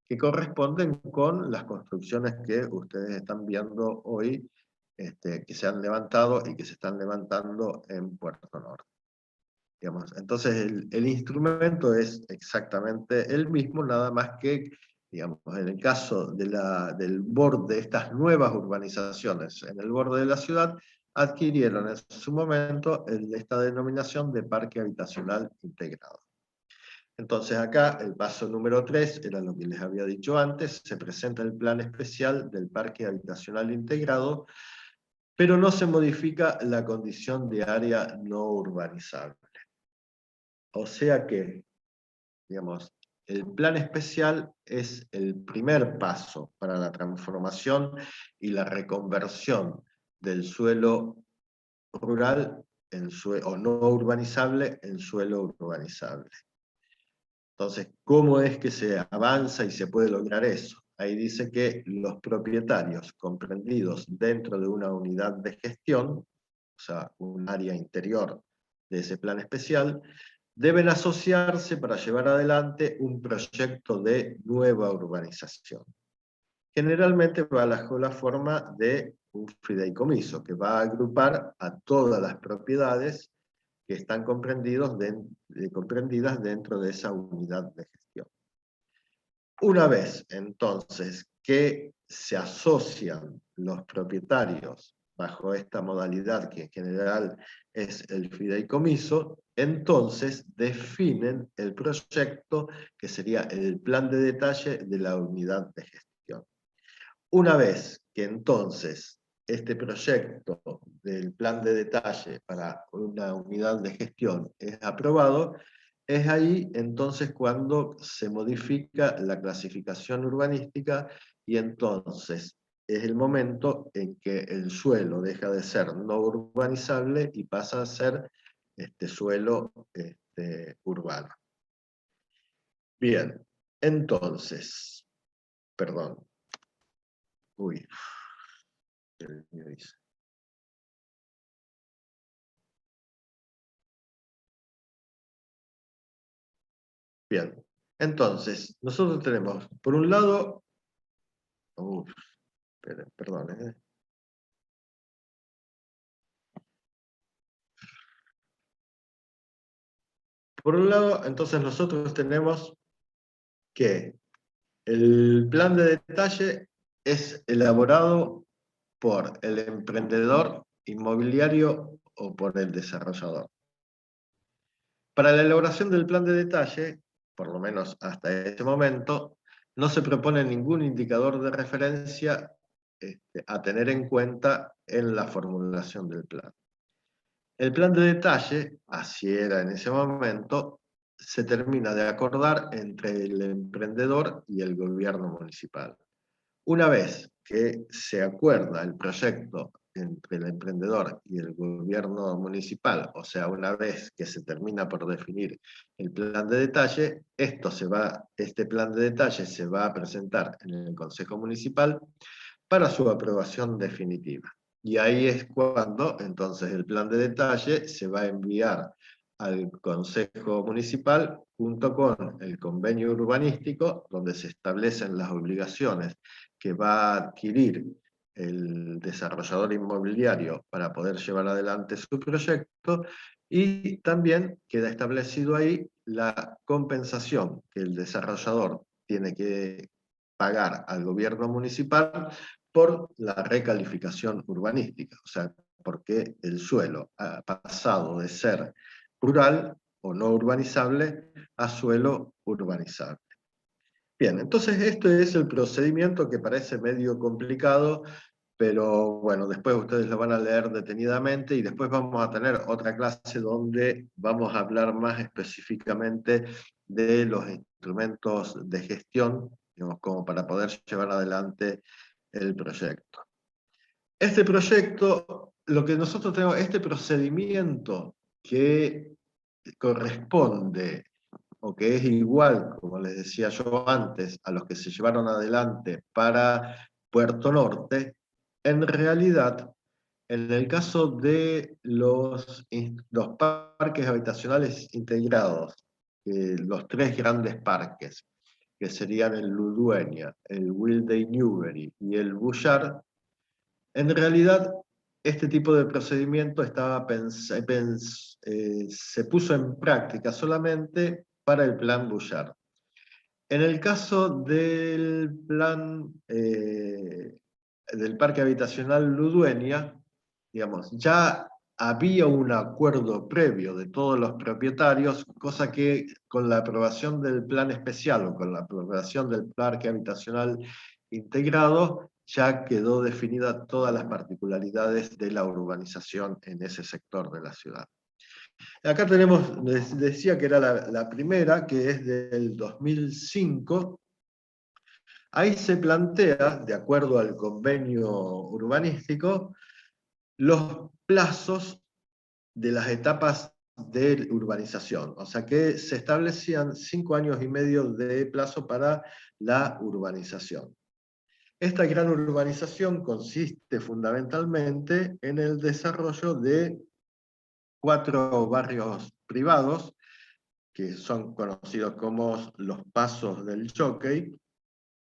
que corresponden con las construcciones que ustedes están viendo hoy, que se han levantado y que se están levantando en Puerto Norte. Digamos, entonces el instrumento es exactamente el mismo, nada más que, digamos, en el caso del borde de estas nuevas urbanizaciones en el borde de la ciudad, adquirieron en su momento esta denominación de parque habitacional integrado. Entonces acá el paso número 3 era lo que les había dicho antes, se presenta el plan especial del parque habitacional integrado, pero no se modifica la condición de área no urbanizable. O sea que, digamos, el plan especial es el primer paso para la transformación y la reconversión del suelo rural o no urbanizable en suelo urbanizable. Entonces, ¿cómo es que se avanza y se puede lograr eso? Ahí dice que los propietarios comprendidos dentro de una unidad de gestión, o sea, un área interior de ese plan especial, deben asociarse para llevar adelante un proyecto de nueva urbanización. Generalmente va bajo la forma de un fideicomiso, que va a agrupar a todas las propiedades que están comprendidas dentro de esa unidad de gestión. Una vez, entonces, que se asocian los propietarios bajo esta modalidad, que en general es el fideicomiso, entonces definen el proyecto que sería el plan de detalle de la unidad de gestión. Una vez que entonces este proyecto del plan de detalle para una unidad de gestión es aprobado, es ahí entonces cuando se modifica la clasificación urbanística y entonces es el momento en que el suelo deja de ser no urbanizable y pasa a ser suelo urbano. Bien, entonces, perdón. Uy, el mío dice. Bien, entonces, nosotros tenemos, por un lado, perdón, por un lado, entonces nosotros tenemos que el plan de detalle es elaborado por el emprendedor inmobiliario o por el desarrollador. Para la elaboración del plan de detalle, por lo menos hasta este momento, no se propone ningún indicador de referencia a tener en cuenta en la formulación del plan. El plan de detalle, así era en ese momento, se termina de acordar entre el emprendedor y el gobierno municipal. Una vez que se acuerda el proyecto entre el emprendedor y el gobierno municipal, o sea, una vez que se termina por definir el plan de detalle, este plan de detalle se va a presentar en el Consejo Municipal para su aprobación definitiva. Y ahí es cuando entonces el plan de detalle se va a enviar al Consejo Municipal junto con el convenio urbanístico, donde se establecen las obligaciones que va a adquirir el desarrollador inmobiliario para poder llevar adelante su proyecto, y también queda establecido ahí la compensación que el desarrollador tiene que pagar al gobierno municipal por la recalificación urbanística, o sea, porque el suelo ha pasado de ser rural o no urbanizable a suelo urbanizable. Bien, entonces este es el procedimiento que parece medio complicado, pero bueno, después ustedes lo van a leer detenidamente y después vamos a tener otra clase donde vamos a hablar más específicamente de los instrumentos de gestión, digamos, como para poder llevar adelante el proyecto. Este proyecto, lo que nosotros tenemos, este procedimiento que corresponde o que es igual, como les decía yo antes, a los que se llevaron adelante para Puerto Norte, en realidad, en el caso de los parques habitacionales integrados, los 3 grandes parques, que serían el Ludueña, el Wilday Newbery y el Bouchard, en realidad este tipo de procedimiento se puso en práctica solamente para el plan Bouchard. En el caso del plan del parque habitacional Ludueña, digamos, ya había un acuerdo previo de todos los propietarios, cosa que con la aprobación del plan especial o con la aprobación del parque habitacional integrado, ya quedó definida todas las particularidades de la urbanización en ese sector de la ciudad. Acá tenemos, les decía que era la primera, que es del 2005. Ahí se plantea, de acuerdo al convenio urbanístico, los plazos de las etapas de urbanización. O sea que se establecían 5 años y medio de plazo para la urbanización. Esta gran urbanización consiste fundamentalmente en el desarrollo de 4 barrios privados, que son conocidos como los Pasos del Jockey,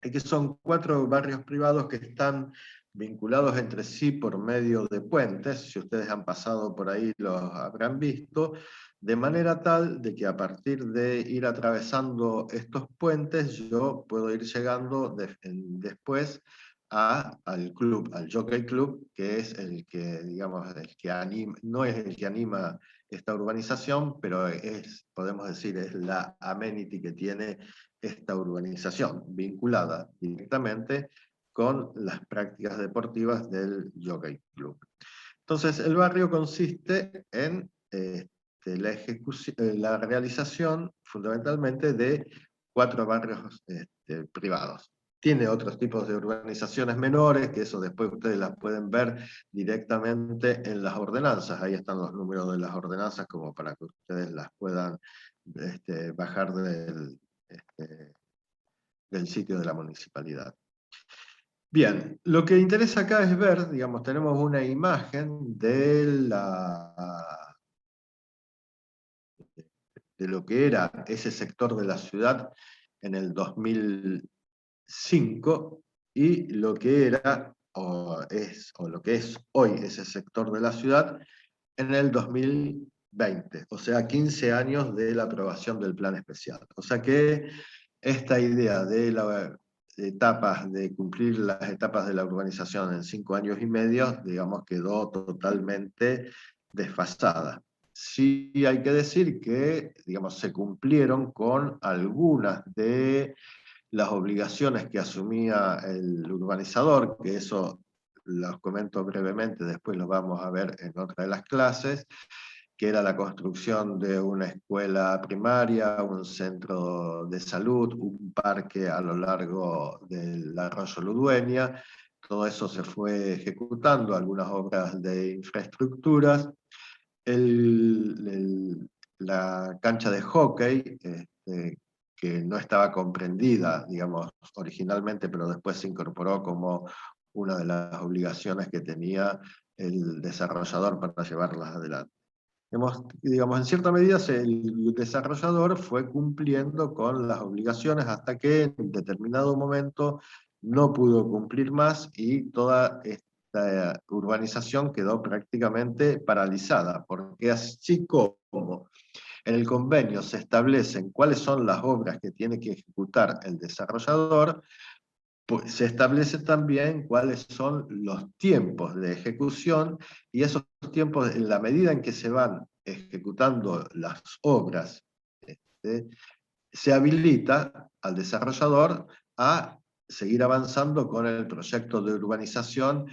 y que son 4 barrios privados que están vinculados entre sí por medio de puentes. Si ustedes han pasado por ahí los habrán visto, de manera tal de que a partir de ir atravesando estos puentes yo puedo ir llegando después al club, al Jockey Club, que es el que, digamos, el que anima, no es el que anima esta urbanización, pero podemos decir, es la amenity que tiene esta urbanización, vinculada directamente con las prácticas deportivas del Jockey Club. Entonces, el barrio consiste en la realización fundamentalmente de 4 barrios privados. Tiene otros tipos de urbanizaciones menores, que eso después ustedes las pueden ver directamente en las ordenanzas. Ahí están los números de las ordenanzas como para que ustedes las puedan bajar del sitio de la municipalidad. Bien, lo que interesa acá es ver, digamos, tenemos una imagen de lo que era ese sector de la ciudad en el 2005 y lo que era o lo que es hoy ese sector de la ciudad en el 2020, o sea, 15 años de la aprobación del plan especial. O sea que esta idea de cumplir las etapas de la urbanización en 5 años y medio, digamos, quedó totalmente desfasada. Sí hay que decir que, digamos, se cumplieron con algunas de las obligaciones que asumía el urbanizador, que eso los comento brevemente, después lo vamos a ver en otra de las clases, que era la construcción de una escuela primaria, un centro de salud, un parque a lo largo del arroyo Ludueña. Todo eso se fue ejecutando, algunas obras de infraestructuras. La cancha de hockey, que no estaba comprendida, digamos, originalmente, pero después se incorporó como una de las obligaciones que tenía el desarrollador para llevarlas adelante. Digamos, en cierta medida el desarrollador fue cumpliendo con las obligaciones hasta que en determinado momento no pudo cumplir más y toda esta urbanización quedó prácticamente paralizada, porque así como en el convenio se establecen cuáles son las obras que tiene que ejecutar el desarrollador, pues se establece también cuáles son los tiempos de ejecución, y esos tiempos, en la medida en que se van ejecutando las obras, se habilita al desarrollador a seguir avanzando con el proyecto de urbanización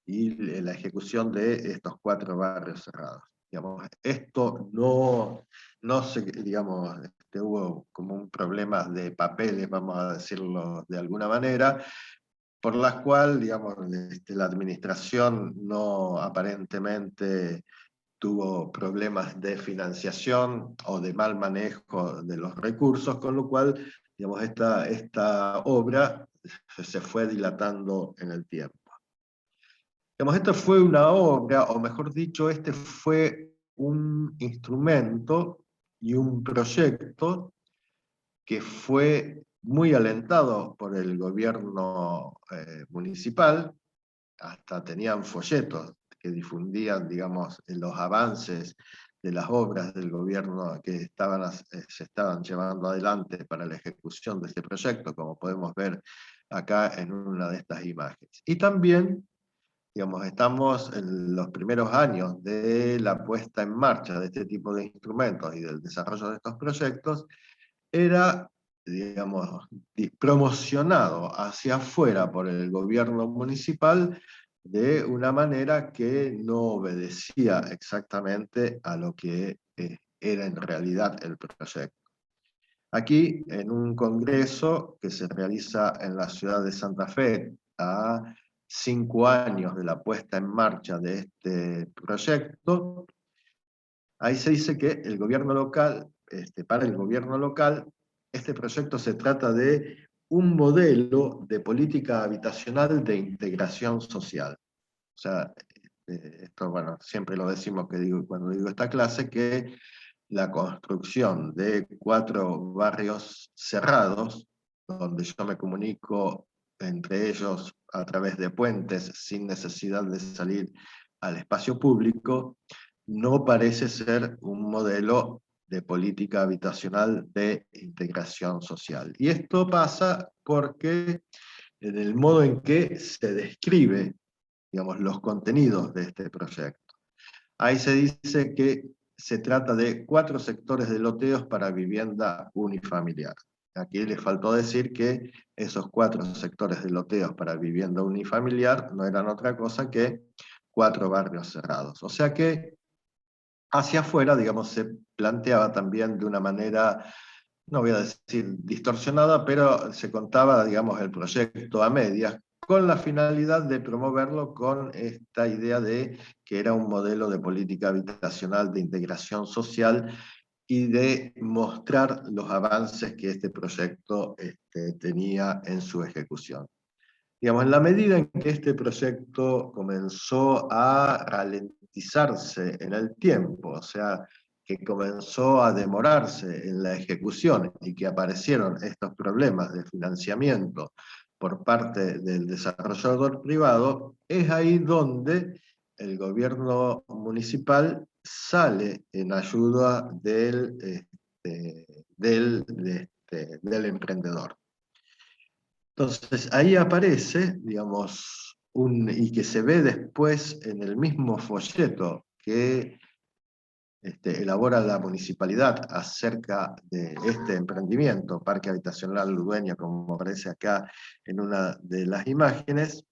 y la ejecución de estos 4 barrios cerrados. Digamos, esto no se, digamos, hubo como un problema de papeles, vamos a decirlo de alguna manera, por las cuales, digamos, la administración no aparentemente tuvo problemas de financiación o de mal manejo de los recursos, con lo cual, digamos, esta obra se fue dilatando en el tiempo. Digamos, esta fue una obra, o mejor dicho, este fue un instrumento y un proyecto que fue muy alentado por el gobierno municipal. Hasta tenían folletos que difundían, digamos, los avances de las obras del gobierno que se estaban llevando adelante para la ejecución de este proyecto, como podemos ver acá en una de estas imágenes. Y también, digamos, estamos en los primeros años de la puesta en marcha de este tipo de instrumentos y del desarrollo de estos proyectos, era, digamos, promocionado hacia afuera por el gobierno municipal de una manera que no obedecía exactamente a lo que era en realidad el proyecto. Aquí, en un congreso que se realiza en la ciudad de Santa Fe, a 5 años de la puesta en marcha de este proyecto, ahí se dice que el gobierno local, para el gobierno local, este proyecto se trata de un modelo de política habitacional de integración social. O sea, esto, bueno, siempre lo decimos cuando digo esta clase, que la construcción de 4 barrios cerrados, donde yo me comunico entre ellos a través de puentes sin necesidad de salir al espacio público, no parece ser un modelo de política habitacional de integración social. Y esto pasa porque en el modo en que se describe, digamos, los contenidos de este proyecto. Ahí se dice que se trata de 4 sectores de loteos para vivienda unifamiliar. Aquí le faltó decir que esos 4 sectores de loteos para vivienda unifamiliar no eran otra cosa que 4 barrios cerrados. O sea que hacia afuera, digamos, se planteaba también de una manera, no voy a decir distorsionada, pero se contaba, digamos, el proyecto a medias, con la finalidad de promoverlo con esta idea de que era un modelo de política habitacional de integración social y de mostrar los avances que este proyecto tenía en su ejecución. Digamos, en la medida en que este proyecto comenzó a ralentizarse en el tiempo, o sea, que comenzó a demorarse en la ejecución y que aparecieron estos problemas de financiamiento por parte del desarrollador privado, es ahí donde el gobierno municipal sale en ayuda del emprendedor. Entonces ahí aparece, digamos, y que se ve después en el mismo folleto que elabora la municipalidad acerca de este emprendimiento, Parque Habitacional Ludueña, como aparece acá en una de las imágenes.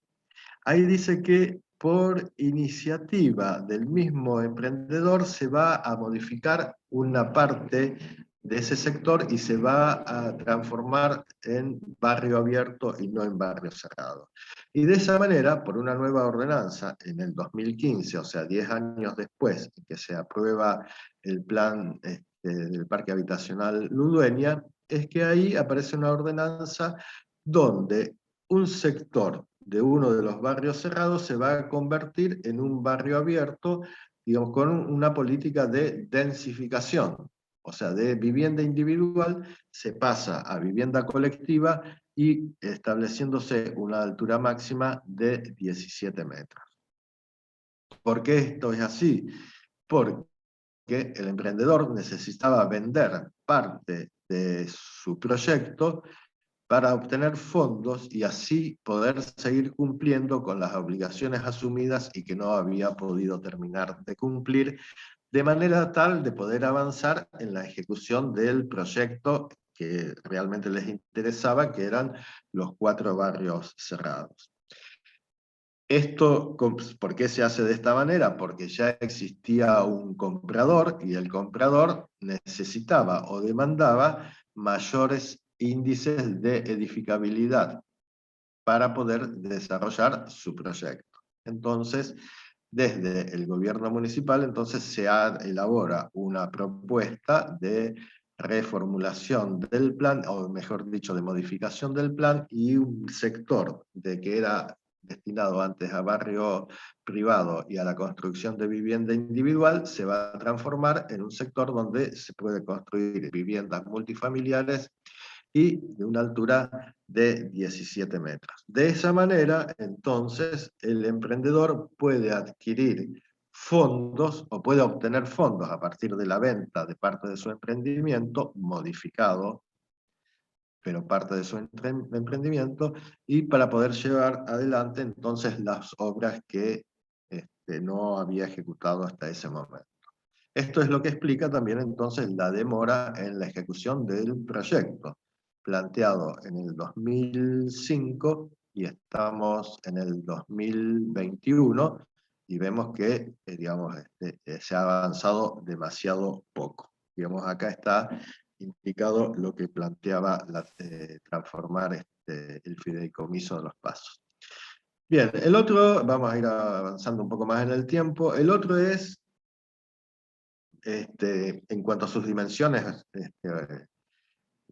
Ahí dice que por iniciativa del mismo emprendedor se va a modificar una parte de ese sector y se va a transformar en barrio abierto y no en barrio cerrado. Y de esa manera, por una nueva ordenanza en el 2015, o sea, 10 años después que se aprueba el plan del Parque Habitacional Ludueña, es que ahí aparece una ordenanza donde un sector de uno de los barrios cerrados se va a convertir en un barrio abierto, digamos, con una política de densificación, o sea, de vivienda individual se pasa a vivienda colectiva y estableciéndose una altura máxima de 17 metros. ¿Por qué esto es así? Porque el emprendedor necesitaba vender parte de su proyecto para obtener fondos y así poder seguir cumpliendo con las obligaciones asumidas y que no había podido terminar de cumplir, de manera tal de poder avanzar en la ejecución del proyecto que realmente les interesaba, que eran los 4 barrios cerrados. Esto, ¿por qué se hace de esta manera? Porque ya existía un comprador y el comprador necesitaba o demandaba mayores índices de edificabilidad para poder desarrollar su proyecto. Entonces, desde el gobierno municipal, entonces se elabora una propuesta de reformulación del plan, o mejor dicho, de modificación del plan, y un sector de que era destinado antes a barrio privado y a la construcción de vivienda individual, se va a transformar en un sector donde se puede construir viviendas multifamiliares y de una altura de 17 metros. De esa manera, entonces, el emprendedor puede adquirir fondos o puede obtener fondos a partir de la venta de parte de su emprendimiento, modificado, pero parte de su emprendimiento, y para poder llevar adelante entonces las obras que no había ejecutado hasta ese momento. Esto es lo que explica también entonces la demora en la ejecución del proyecto, planteado en el 2005 y estamos en el 2021 y vemos que digamos, se ha avanzado demasiado poco. Digamos, acá está indicado lo que planteaba transformar el fideicomiso de los pasos. Bien, el otro, vamos a ir avanzando un poco más en el tiempo, el otro es en cuanto a sus dimensiones,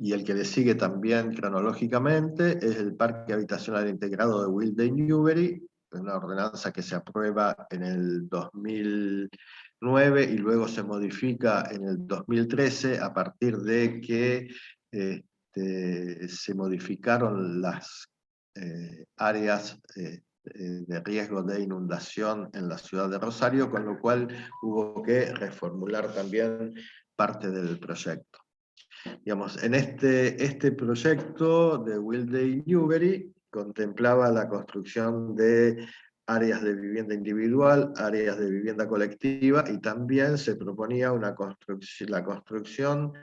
y el que le sigue también cronológicamente, es el Parque Habitacional Integrado de Wilde Newbery, una ordenanza que se aprueba en el 2009 y luego se modifica en el 2013 a partir de que se modificaron las áreas de riesgo de inundación en la ciudad de Rosario, con lo cual hubo que reformular también parte del proyecto. Digamos, en este proyecto de Wilde Newbery contemplaba la construcción de áreas de vivienda individual, áreas de vivienda colectiva, y también se proponía la construcción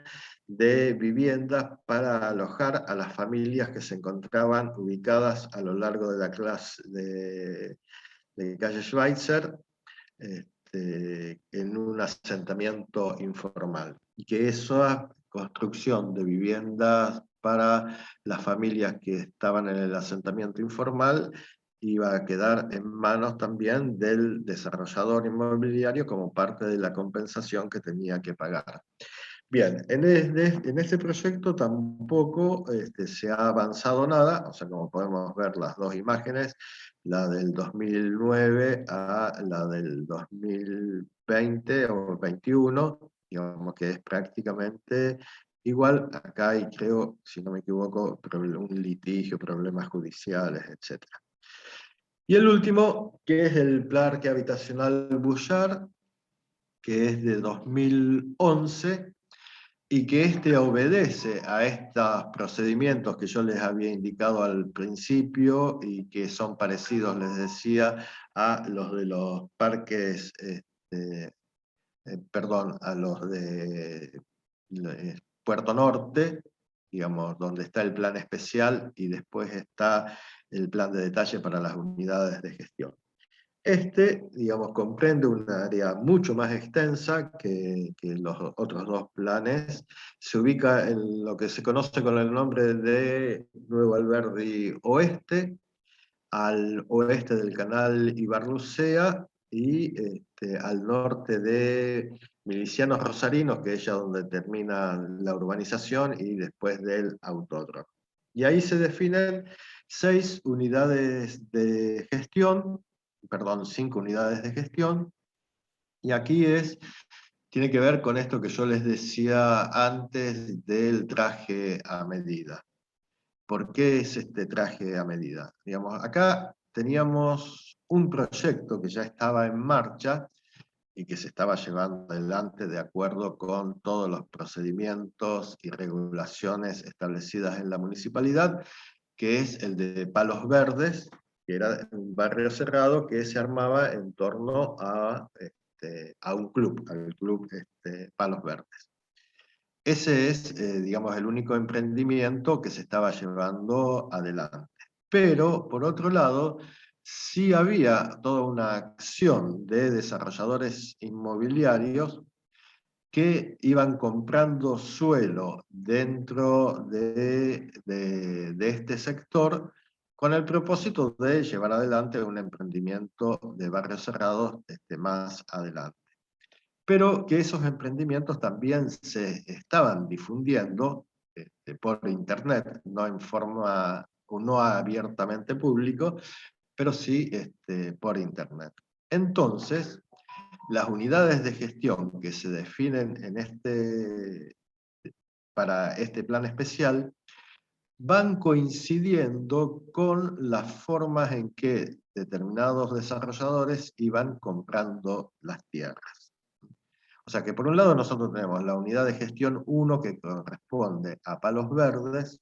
de viviendas para alojar a las familias que se encontraban ubicadas a lo largo de la clase de calle Schweitzer, en un asentamiento informal. Y que esa construcción de viviendas para las familias que estaban en el asentamiento informal iba a quedar en manos también del desarrollador inmobiliario como parte de la compensación que tenía que pagar. Bien, en este proyecto tampoco se ha avanzado nada, o sea, como podemos ver las dos imágenes, la del 2009 a la del 2020 o 21, digamos que es prácticamente igual. Acá hay, creo, si no me equivoco, un litigio, problemas judiciales, etc. Y el último, que es el Parque Habitacional Bouchard, que es de 2011, y que obedece a estos procedimientos que yo les había indicado al principio y que son parecidos, les decía, a los de los parques, perdón, a los de Puerto Norte, digamos, donde está el plan especial y después está el plan de detalle para las unidades de gestión. Digamos, comprende un área mucho más extensa que los otros dos planes. Se ubica en lo que se conoce con el nombre de Nuevo Alberdi Oeste, al oeste del canal Ibarlucea y al norte de Milicianos Rosarinos, que es ya donde termina la urbanización, y después del autódromo. Y ahí se definen 6 unidades de gestión, perdón, 5 unidades de gestión, y aquí tiene que ver con esto que yo les decía antes del traje a medida. ¿Por qué es este traje a medida? Digamos, acá teníamos un proyecto que ya estaba en marcha y que se estaba llevando adelante de acuerdo con todos los procedimientos y regulaciones establecidas en la municipalidad, que es el de Palos Verdes, que era un barrio cerrado que se armaba en torno a un club, al club Palos Verdes. Ese es, digamos, el único emprendimiento que se estaba llevando adelante. Pero, por otro lado, sí había toda una acción de desarrolladores inmobiliarios que iban comprando suelo dentro de este sector con el propósito de llevar adelante un emprendimiento de barrios cerrados más adelante. Pero que esos emprendimientos también se estaban difundiendo por internet, no en forma o no abiertamente público, pero sí por Internet. Entonces, las unidades de gestión que se definen para este plan especial van coincidiendo con las formas en que determinados desarrolladores iban comprando las tierras. O sea que por un lado nosotros tenemos la unidad de gestión 1 que corresponde a Palos Verdes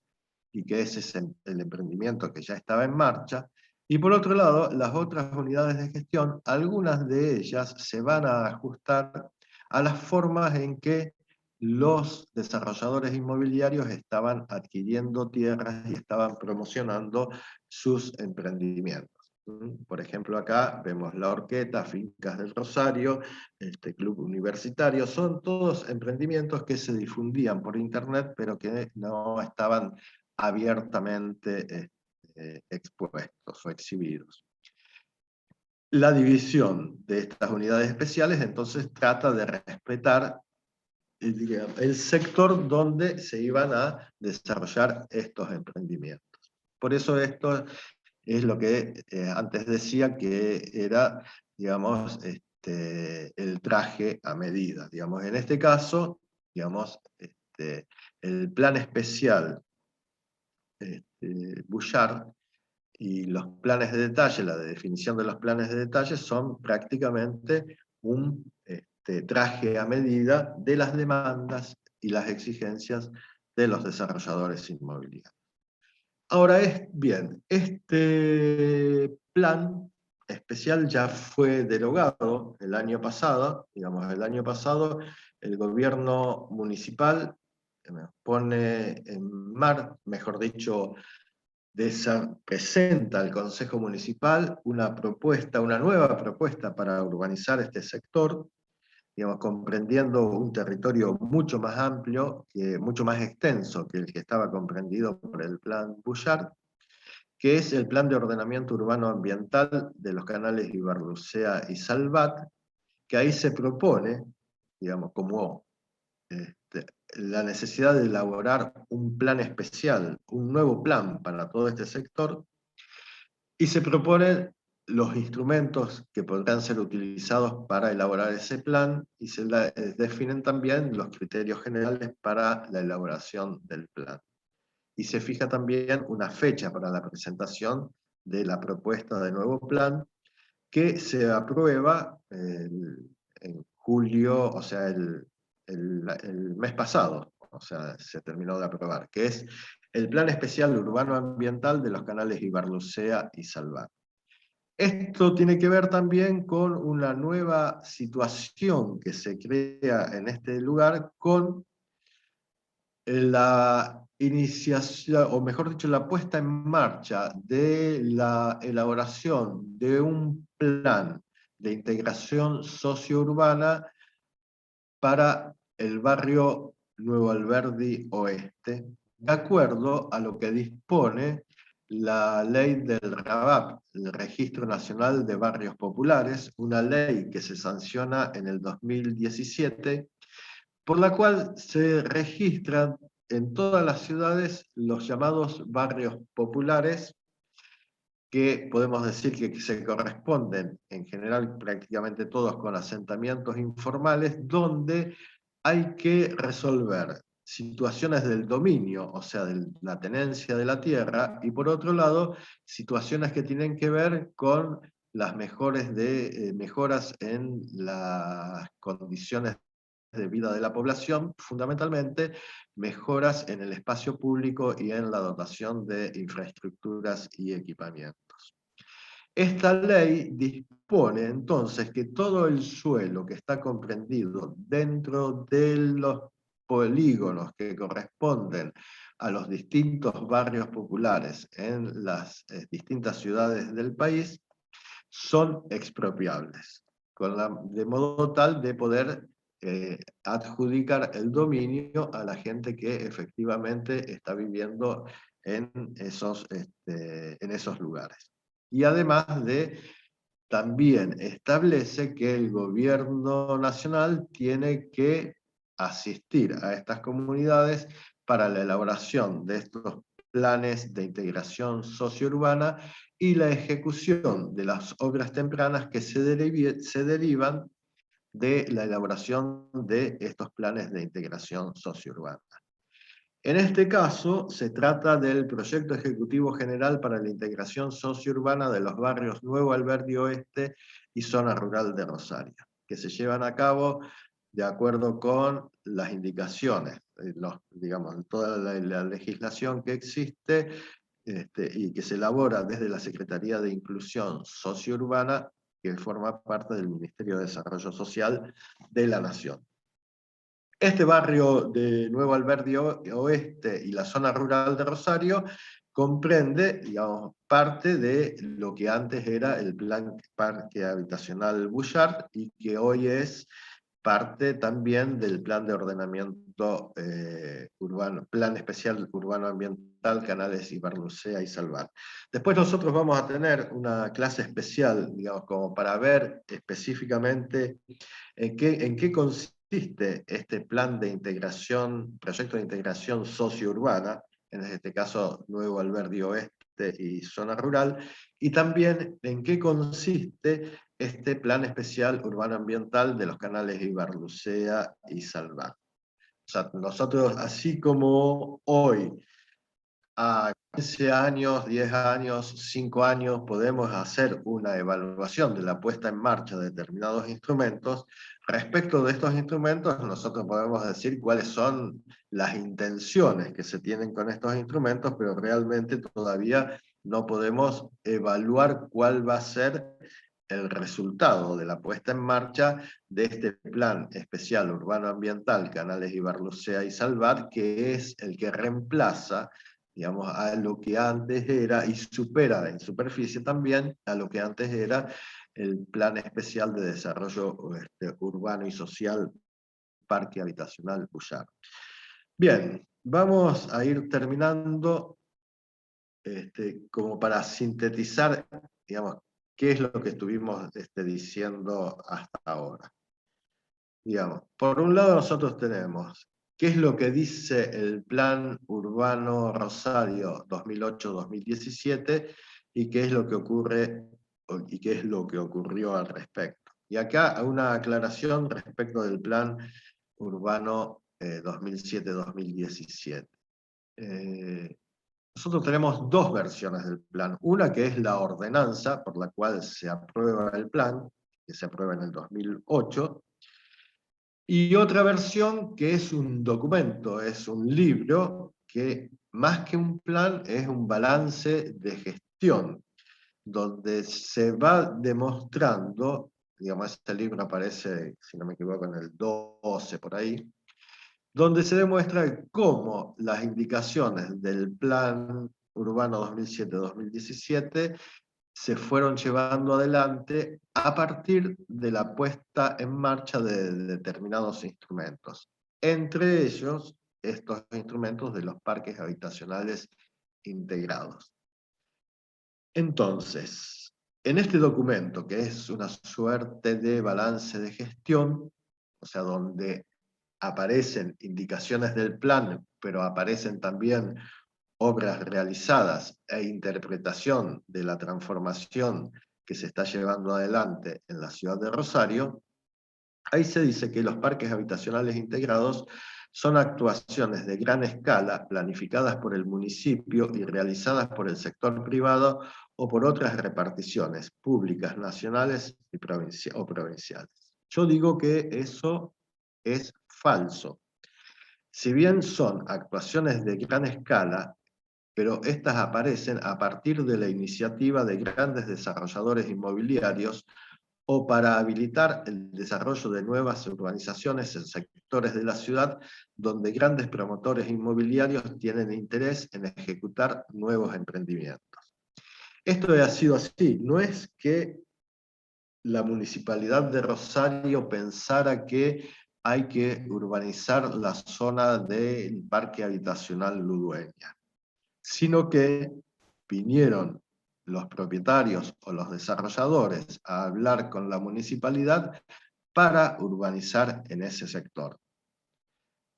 y que ese es el emprendimiento que ya estaba en marcha. Y por otro lado, las otras unidades de gestión, algunas de ellas se van a ajustar a las formas en que los desarrolladores inmobiliarios estaban adquiriendo tierras y estaban promocionando sus emprendimientos. Por ejemplo, acá vemos La Horqueta, Fincas del Rosario, Club Universitario, son todos emprendimientos que se difundían por internet, pero que no estaban abiertamente expuestos o exhibidos. La división de estas unidades especiales entonces trata de respetar el sector donde se iban a desarrollar estos emprendimientos. Por eso esto es lo que antes decía que era, digamos, el traje a medida. Digamos, en este caso, digamos, el plan especial Bouchard y los planes de detalle, la definición de los planes de detalle son prácticamente un traje a medida de las demandas y las exigencias de los desarrolladores inmobiliarios. Ahora bien, este plan especial ya fue derogado el año pasado. Digamos, el año pasado el gobierno municipal pone mejor dicho, presenta al Consejo Municipal una nueva propuesta para urbanizar este sector, digamos, comprendiendo un territorio mucho más amplio, mucho más extenso que el que estaba comprendido por el Plan Bouchard, que es el Plan de Ordenamiento Urbano Ambiental de los canales Ibarlucea y Salvat, que ahí se propone, digamos, como la necesidad de elaborar un plan especial, un nuevo plan para todo este sector, y se proponen los instrumentos que podrán ser utilizados para elaborar ese plan, y se definen también los criterios generales para la elaboración del plan. Y se fija también una fecha para la presentación de la propuesta de nuevo plan, que se aprueba en julio, o sea, el mes pasado, o sea, se terminó de aprobar, que es el Plan Especial Urbano Ambiental de los canales Ibarlucea y Salvat. Esto tiene que ver también con una nueva situación que se crea en este lugar con la iniciación, o mejor dicho, la puesta en marcha de la elaboración de un plan de integración sociourbana para el barrio Nuevo Alberdi Oeste, de acuerdo a lo que dispone la ley del RABAP, el Registro Nacional de Barrios Populares, una ley que se sanciona en el 2017, por la cual se registran en todas las ciudades los llamados barrios populares, que podemos decir que se corresponden en general prácticamente todos con asentamientos informales, donde hay que resolver situaciones del dominio, o sea, de la tenencia de la tierra, y por otro lado, situaciones que tienen que ver con las mejoras en las condiciones de vida de la población, fundamentalmente mejoras en el espacio público y en la dotación de infraestructuras y equipamientos. Esta ley dispone entonces que todo el suelo que está comprendido dentro de los polígonos que corresponden a los distintos barrios populares en las distintas ciudades del país son expropiables, de modo tal de poder adjudicar el dominio a la gente que efectivamente está viviendo en esos lugares. Y además también establece que el gobierno nacional tiene que asistir a estas comunidades para la elaboración de estos planes de integración sociourbana y la ejecución de las obras tempranas que se derivan de la elaboración de estos planes de integración sociourbana. En este caso, se trata del Proyecto Ejecutivo General para la Integración Sociourbana de los barrios Nuevo Alberdi Oeste y Zona Rural de Rosario, que se llevan a cabo de acuerdo con las indicaciones, digamos, toda la legislación que existe y que se elabora desde la Secretaría de Inclusión Sociourbana, que forma parte del Ministerio de Desarrollo Social de la Nación. Este barrio de Nuevo Alberdi Oeste y la zona rural de Rosario comprende, digamos, parte de lo que antes era el Plan Parque Habitacional Bullard y que hoy es parte también del Plan de Ordenamiento Urbano, Plan Especial Urbano Ambiental, Canales Ibarlucea y Salvat. Después nosotros vamos a tener una clase especial, digamos, como para ver específicamente en qué consiste este plan de integración, proyecto de integración sociourbana, en este caso Nuevo Alberdi Oeste y zona rural, y también en qué consiste este plan especial urbano ambiental de los canales Ibarlucea y Salvat. O sea, nosotros, así como hoy, a 15 años, 10 años, 5 años, podemos hacer una evaluación de la puesta en marcha de determinados instrumentos. Respecto de estos instrumentos, nosotros podemos decir cuáles son las intenciones que se tienen con estos instrumentos, pero realmente todavía no podemos evaluar cuál va a ser el resultado de la puesta en marcha de este plan especial urbano ambiental Canales Ibarlucea y Salvat, que es el que reemplaza, digamos, a lo que antes era, y supera en superficie también a lo que antes era el Plan Especial de Desarrollo Urbano y Social Parque Habitacional Bullard. Bien, vamos a ir terminando como para sintetizar, digamos, qué es lo que estuvimos diciendo hasta ahora. Digamos, por un lado nosotros tenemos qué es lo que dice el Plan Urbano Rosario 2008-2017 y qué es lo que ocurre y qué es lo que ocurrió al respecto. Y acá una aclaración respecto del Plan Urbano 2007-2017. Nosotros tenemos dos versiones del plan. Una que es la ordenanza por la cual se aprueba el plan, que se aprueba en el 2008, y otra versión que es un documento, es un libro que más que un plan es un balance de gestión, donde se va demostrando, digamos, este libro aparece, si no me equivoco, en el 12 por ahí, donde se demuestra cómo las indicaciones del Plan Urbano 2007-2017 se fueron llevando adelante a partir de la puesta en marcha de determinados instrumentos. Entre ellos, estos instrumentos de los parques habitacionales integrados. Entonces, en este documento, que es una suerte de balance de gestión, o sea, donde aparecen indicaciones del plan, pero aparecen también obras realizadas e interpretación de la transformación que se está llevando adelante en la ciudad de Rosario, ahí se dice que los parques habitacionales integrados son actuaciones de gran escala planificadas por el municipio y realizadas por el sector privado o por otras reparticiones públicas, nacionales y provinciales. Yo digo que eso es falso. Si bien son actuaciones de gran escala, pero estas aparecen a partir de la iniciativa de grandes desarrolladores inmobiliarios o para habilitar el desarrollo de nuevas urbanizaciones en sectores de la ciudad donde grandes promotores inmobiliarios tienen interés en ejecutar nuevos emprendimientos. Esto ha sido así, no es que la Municipalidad de Rosario pensara que hay que urbanizar la zona del Parque Habitacional Ludueña, sino que vinieron los propietarios o los desarrolladores a hablar con la municipalidad para urbanizar en ese sector.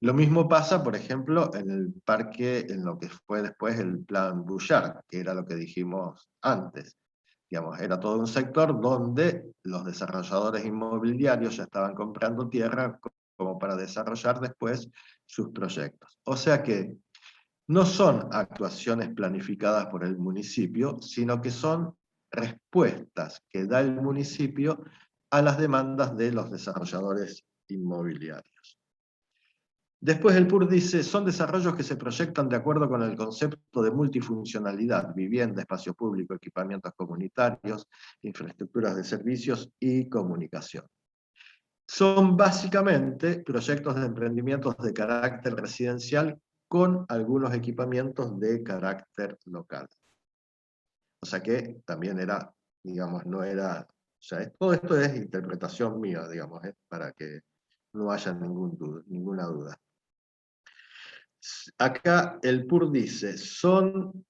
Lo mismo pasa, por ejemplo, en el parque, en lo que fue después el plan Bouchard, que era lo que dijimos antes. Digamos, era todo un sector donde los desarrolladores inmobiliarios ya estaban comprando tierra como para desarrollar después sus proyectos. O sea que no son actuaciones planificadas por el municipio, sino que son respuestas que da el municipio a las demandas de los desarrolladores inmobiliarios. Después el PUR dice, son desarrollos que se proyectan de acuerdo con el concepto de multifuncionalidad, vivienda, espacio público, equipamientos comunitarios, infraestructuras de servicios y comunicación. Son básicamente proyectos de emprendimientos de carácter residencial con algunos equipamientos de carácter local. O sea que también era, digamos, no era, o sea, todo esto es interpretación mía, digamos, para que no haya ninguna duda. Acá el PUR dice, son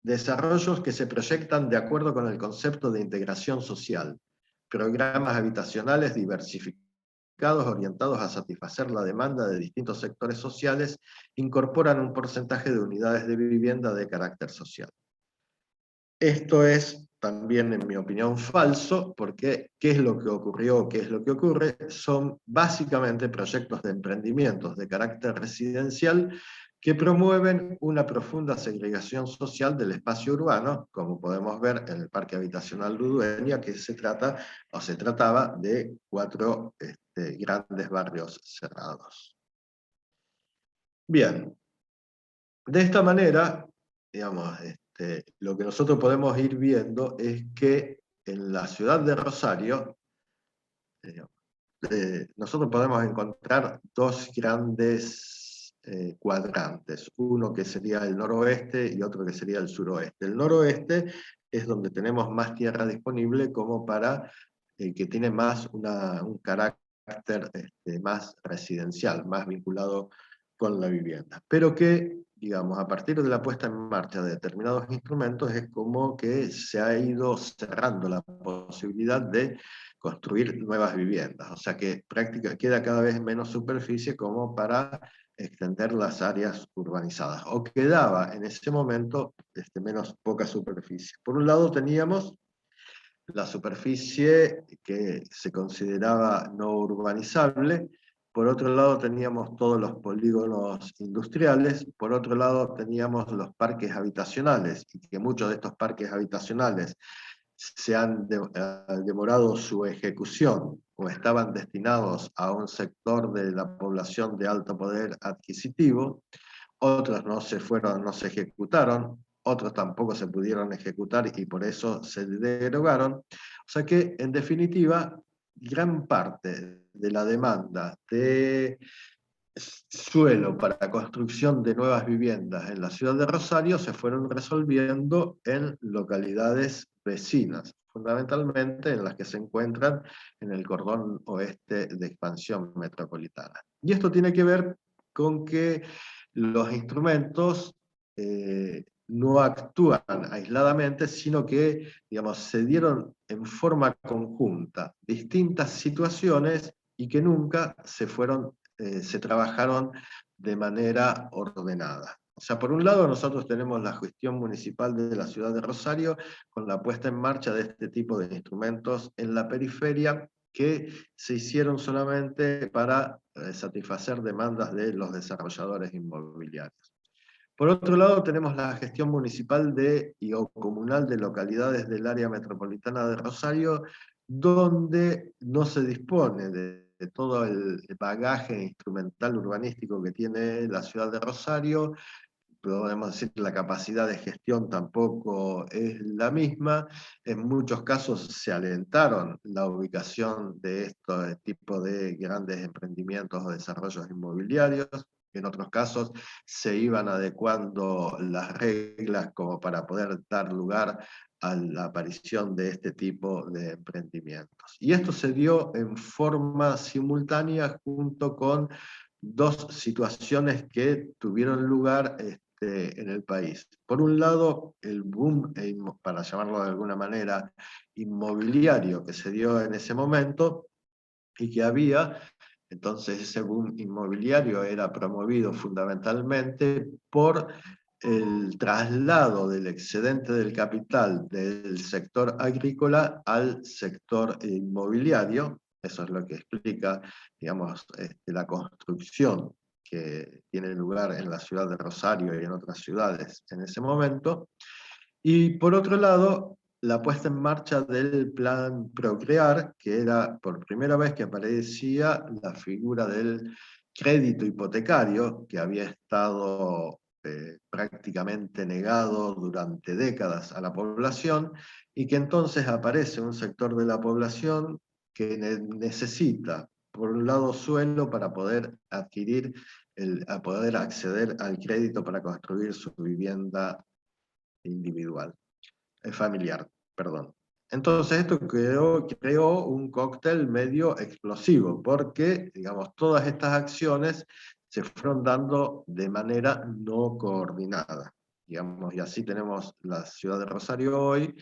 desarrollos que se proyectan de acuerdo con el concepto de integración social, programas habitacionales diversificados orientados a satisfacer la demanda de distintos sectores sociales, incorporan un porcentaje de unidades de vivienda de carácter social. Esto es también, en mi opinión, falso, porque ¿qué es lo que ocurrió? ¿Qué es lo que ocurre? Son básicamente proyectos de emprendimientos de carácter residencial que promueven una profunda segregación social del espacio urbano, como podemos ver en el Parque Habitacional Ludueña, que se trataba de 4 grandes barrios cerrados. Bien, de esta manera, digamos, lo que nosotros podemos ir viendo es que en la ciudad de Rosario, nosotros podemos encontrar 2 grandes cuadrantes, uno que sería el noroeste y otro que sería el suroeste. El noroeste es donde tenemos más tierra disponible como para que tiene más un carácter más residencial, más vinculado con la vivienda. Pero que, digamos, a partir de la puesta en marcha de determinados instrumentos es como que se ha ido cerrando la posibilidad de construir nuevas viviendas. O sea que queda cada vez menos superficie como para extender las áreas urbanizadas. O quedaba en ese momento menos poca superficie. Por un lado teníamos la superficie que se consideraba no urbanizable, por otro lado teníamos todos los polígonos industriales, por otro lado teníamos los parques habitacionales, y que muchos de estos parques habitacionales se han demorado su ejecución o estaban destinados a un sector de la población de alto poder adquisitivo, otros no se ejecutaron, otros tampoco se pudieron ejecutar y por eso se derogaron. O sea que, en definitiva, gran parte de la demanda de suelo para la construcción de nuevas viviendas en la ciudad de Rosario se fueron resolviendo en localidades vecinas, fundamentalmente en las que se encuentran en el cordón oeste de expansión metropolitana. Y esto tiene que ver con que los instrumentos no actúan aisladamente, sino que, digamos, se dieron en forma conjunta distintas situaciones y que nunca se trabajaron de manera ordenada. O sea, por un lado nosotros tenemos la gestión municipal de la ciudad de Rosario con la puesta en marcha de este tipo de instrumentos en la periferia que se hicieron solamente para satisfacer demandas de los desarrolladores inmobiliarios. Por otro lado, tenemos la gestión municipal o comunal de localidades del área metropolitana de Rosario, donde no se dispone de todo el bagaje instrumental urbanístico que tiene la ciudad de Rosario. Podemos decir que la capacidad de gestión tampoco es la misma. En muchos casos se alentaron la ubicación de este tipo de grandes emprendimientos o desarrollos inmobiliarios. En otros casos se iban adecuando las reglas como para poder dar lugar a la aparición de este tipo de emprendimientos. Y esto se dio en forma simultánea junto con 2 situaciones que tuvieron lugar en el país. Por un lado, el boom, para llamarlo de alguna manera, inmobiliario que se dio en ese momento y que había Entonces ese boom inmobiliario era promovido fundamentalmente por el traslado del excedente del capital del sector agrícola al sector inmobiliario. Eso es lo que explica, digamos, la construcción que tiene lugar en la ciudad de Rosario y en otras ciudades en ese momento. Y por otro lado, la puesta en marcha del plan Procrear, que era por primera vez que aparecía la figura del crédito hipotecario, que había estado prácticamente negado durante décadas a la población, y que entonces aparece un sector de la población que necesita, por un lado, suelo para poder adquirir, a poder acceder al crédito para construir su vivienda individual, familiar, perdón. Entonces esto creó un cóctel medio explosivo, porque, digamos, todas estas acciones se fueron dando de manera no coordinada. Digamos, y así tenemos la ciudad de Rosario hoy,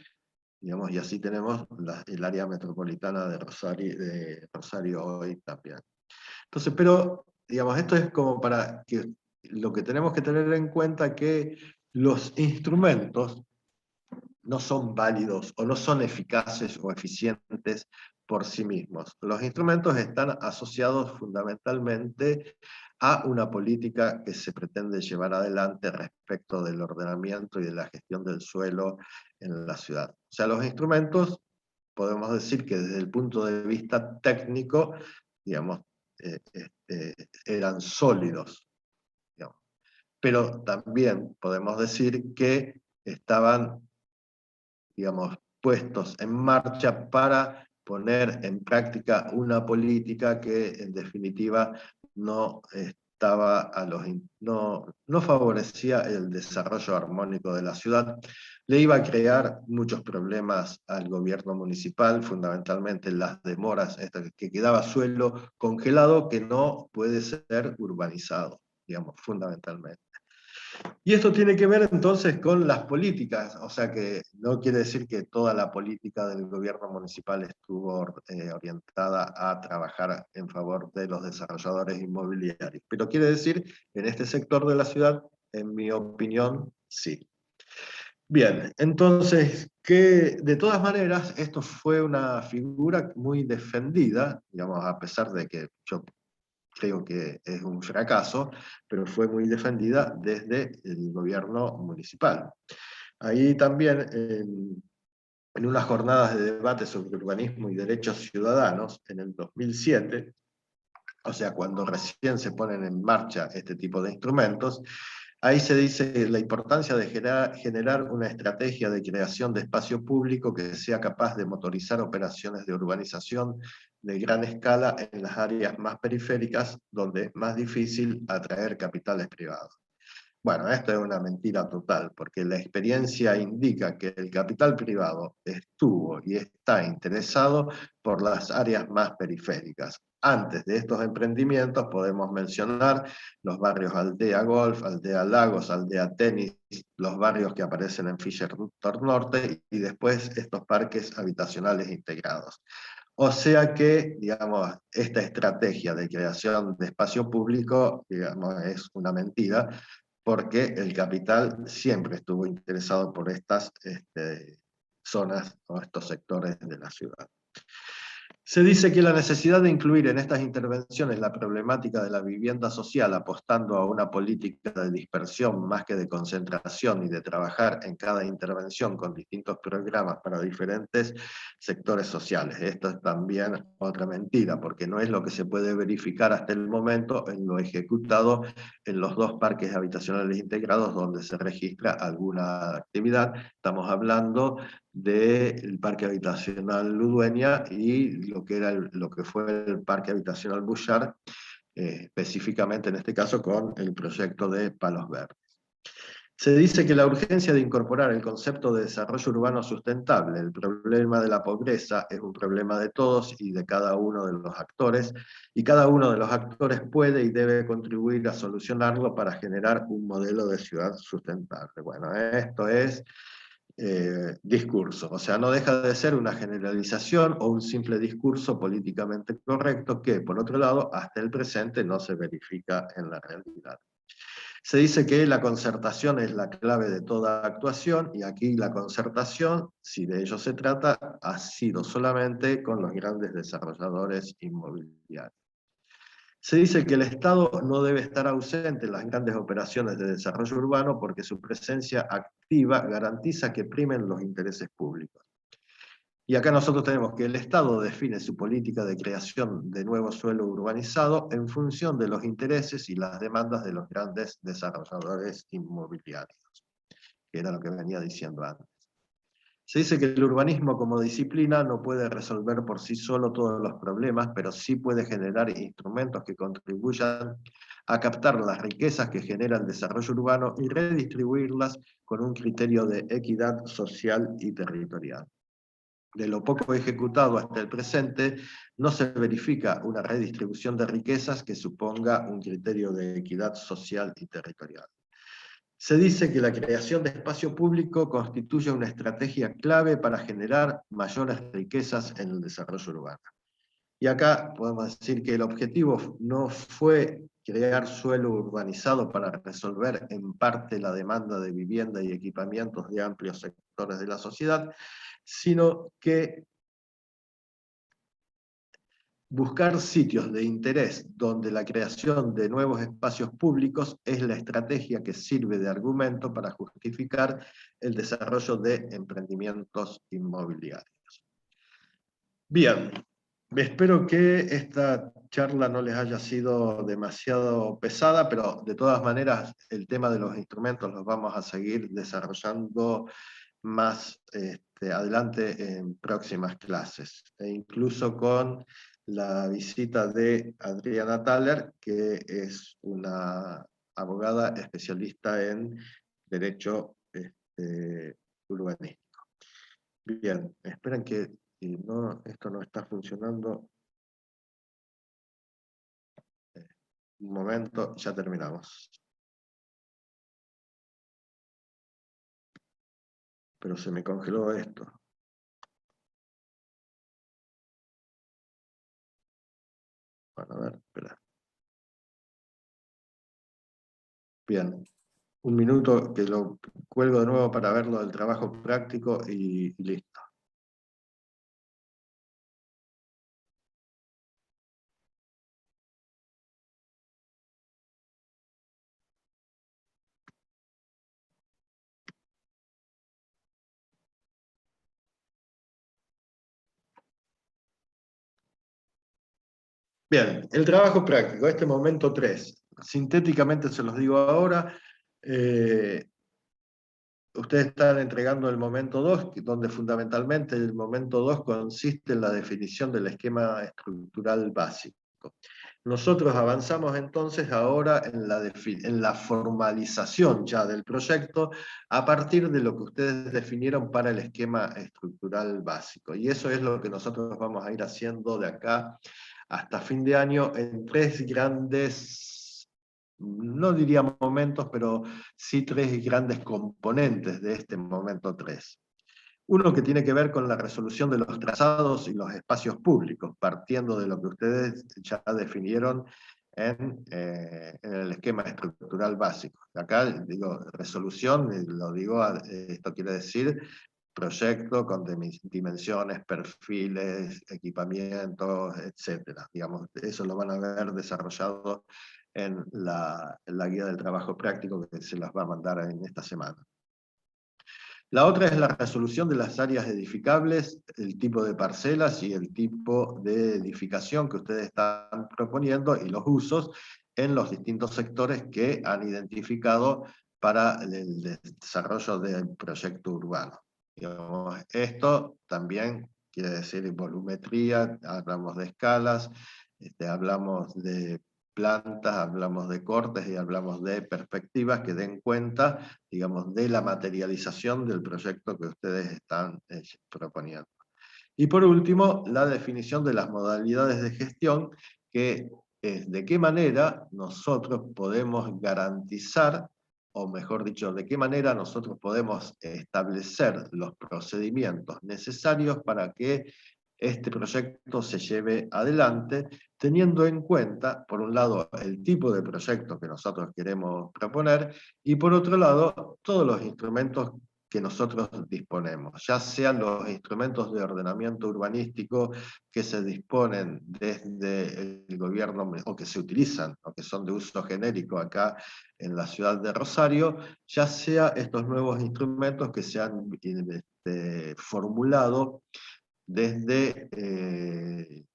digamos, y así tenemos el área metropolitana de Rosario hoy también. Entonces, pero, digamos, esto es como para que lo que tenemos que tener en cuenta que los instrumentos no son válidos o no son eficaces o eficientes por sí mismos. Los instrumentos están asociados fundamentalmente a una política que se pretende llevar adelante respecto del ordenamiento y de la gestión del suelo en la ciudad. O sea, los instrumentos, podemos decir que desde el punto de vista técnico, digamos, eran sólidos, digamos. Pero también podemos decir que estaban, digamos, puestos en marcha para poner en práctica una política que en definitiva no estaba no favorecía el desarrollo armónico de la ciudad, le iba a crear muchos problemas al gobierno municipal, fundamentalmente las demoras, que quedaba suelo congelado que no puede ser urbanizado, digamos, fundamentalmente. Y esto tiene que ver entonces con las políticas, o sea que no quiere decir que toda la política del gobierno municipal estuvo orientada a trabajar en favor de los desarrolladores inmobiliarios, pero quiere decir que en este sector de la ciudad, en mi opinión, sí. Bien, entonces, que de todas maneras, esto fue una figura muy defendida, digamos, a pesar de que yo creo que es un fracaso, pero fue muy defendida desde el gobierno municipal. Ahí también, en unas jornadas de debate sobre urbanismo y derechos ciudadanos, en el 2007, o sea, cuando recién se ponen en marcha este tipo de instrumentos, ahí se dice la importancia de generar una estrategia de creación de espacio público que sea capaz de motorizar operaciones de urbanización de gran escala en las áreas más periféricas, donde es más difícil atraer capitales privados. Bueno, esto es una mentira total, porque la experiencia indica que el capital privado estuvo y está interesado por las áreas más periféricas. Antes de estos emprendimientos podemos mencionar los barrios Aldea Golf, Aldea Lagos, Aldea Tenis, los barrios que aparecen en Fischer Norte y después estos parques habitacionales integrados. O sea que, digamos, esta estrategia de creación de espacio público, digamos, es una mentira, porque el capital siempre estuvo interesado por estas zonas o estos sectores de la ciudad. Se dice que la necesidad de incluir en estas intervenciones la problemática de la vivienda social, apostando a una política de dispersión más que de concentración y de trabajar en cada intervención con distintos programas para diferentes sectores sociales. Esto es también otra mentira, porque no es lo que se puede verificar hasta el momento en lo ejecutado en los dos parques habitacionales integrados donde se registra alguna actividad. Estamos hablando del parque habitacional Ludueña y lo que fue el parque habitacional Bullard, específicamente en este caso con el proyecto de Palos Verdes. Se dice que la urgencia de incorporar el concepto de desarrollo urbano sustentable, el problema de la pobreza, es un problema de todos y de cada uno de los actores, y cada uno de los actores puede y debe contribuir a solucionarlo para generar un modelo de ciudad sustentable. Bueno, esto es, discurso. O sea, no deja de ser una generalización o un simple discurso políticamente correcto que, por otro lado, hasta el presente no se verifica en la realidad. Se dice que la concertación es la clave de toda actuación, y aquí la concertación, si de ello se trata, ha sido solamente con los grandes desarrolladores inmobiliarios. Se dice que el Estado no debe estar ausente en las grandes operaciones de desarrollo urbano porque su presencia activa garantiza que primen los intereses públicos. Y acá nosotros tenemos que el Estado define su política de creación de nuevo suelo urbanizado en función de los intereses y las demandas de los grandes desarrolladores inmobiliarios, que era lo que venía diciendo antes. Se dice que el urbanismo como disciplina no puede resolver por sí solo todos los problemas, pero sí puede generar instrumentos que contribuyan a captar las riquezas que genera el desarrollo urbano y redistribuirlas con un criterio de equidad social y territorial. De lo poco ejecutado hasta el presente, no se verifica una redistribución de riquezas que suponga un criterio de equidad social y territorial. Se dice que la creación de espacio público constituye una estrategia clave para generar mayores riquezas en el desarrollo urbano. Y acá podemos decir que el objetivo no fue crear suelo urbanizado para resolver en parte la demanda de vivienda y equipamientos de amplios sectores de la sociedad, sino que buscar sitios de interés donde la creación de nuevos espacios públicos es la estrategia que sirve de argumento para justificar el desarrollo de emprendimientos inmobiliarios. Bien, espero que esta charla no les haya sido demasiado pesada, pero de todas maneras el tema de los instrumentos los vamos a seguir desarrollando más adelante en próximas clases, e incluso con la visita de Adriana Thaler, que es una abogada especialista en Derecho Urbanístico. Bien, esperen que si no, esto no está funcionando. Un momento, ya terminamos. Pero se me congeló esto. Bueno, a ver, espera. Bien, un minuto que lo cuelgo de nuevo para verlo del trabajo práctico y listo. Bien, el trabajo práctico, este momento 3. Sintéticamente se los digo ahora. Ustedes están entregando el momento 2, donde fundamentalmente el momento 2 consiste en la definición del esquema estructural básico. Nosotros avanzamos entonces ahora en la formalización ya del proyecto a partir de lo que ustedes definieron para el esquema estructural básico. Y eso es lo que nosotros vamos a ir haciendo de acá hasta fin de año en 3 grandes, no diría momentos, pero sí 3 grandes componentes de este momento 3. Uno que tiene que ver con la resolución de los trazados y los espacios públicos, partiendo de lo que ustedes ya definieron en el esquema estructural básico. Acá digo resolución, lo digo, esto quiere decir proyecto con dimensiones, perfiles, equipamientos, etc. Digamos, eso lo van a ver desarrollado en la guía del trabajo práctico que se las va a mandar en esta semana. La otra es la resolución de las áreas edificables, el tipo de parcelas y el tipo de edificación que ustedes están proponiendo y los usos en los distintos sectores que han identificado para el desarrollo del proyecto urbano. Digamos, esto también quiere decir volumetría, hablamos de escalas, hablamos de plantas, hablamos de cortes y hablamos de perspectivas que den cuenta, digamos, de la materialización del proyecto que ustedes están proponiendo. Y por último, la definición de las modalidades de gestión, que es de qué manera nosotros podemos garantizar o mejor dicho, de qué manera nosotros podemos establecer los procedimientos necesarios para que este proyecto se lleve adelante, teniendo en cuenta, por un lado, el tipo de proyecto que nosotros queremos proponer, y por otro lado, todos los instrumentos que nosotros disponemos, ya sean los instrumentos de ordenamiento urbanístico que se disponen desde el gobierno, o que se utilizan, o que son de uso genérico acá en la ciudad de Rosario, ya sea estos nuevos instrumentos que se han formulado desde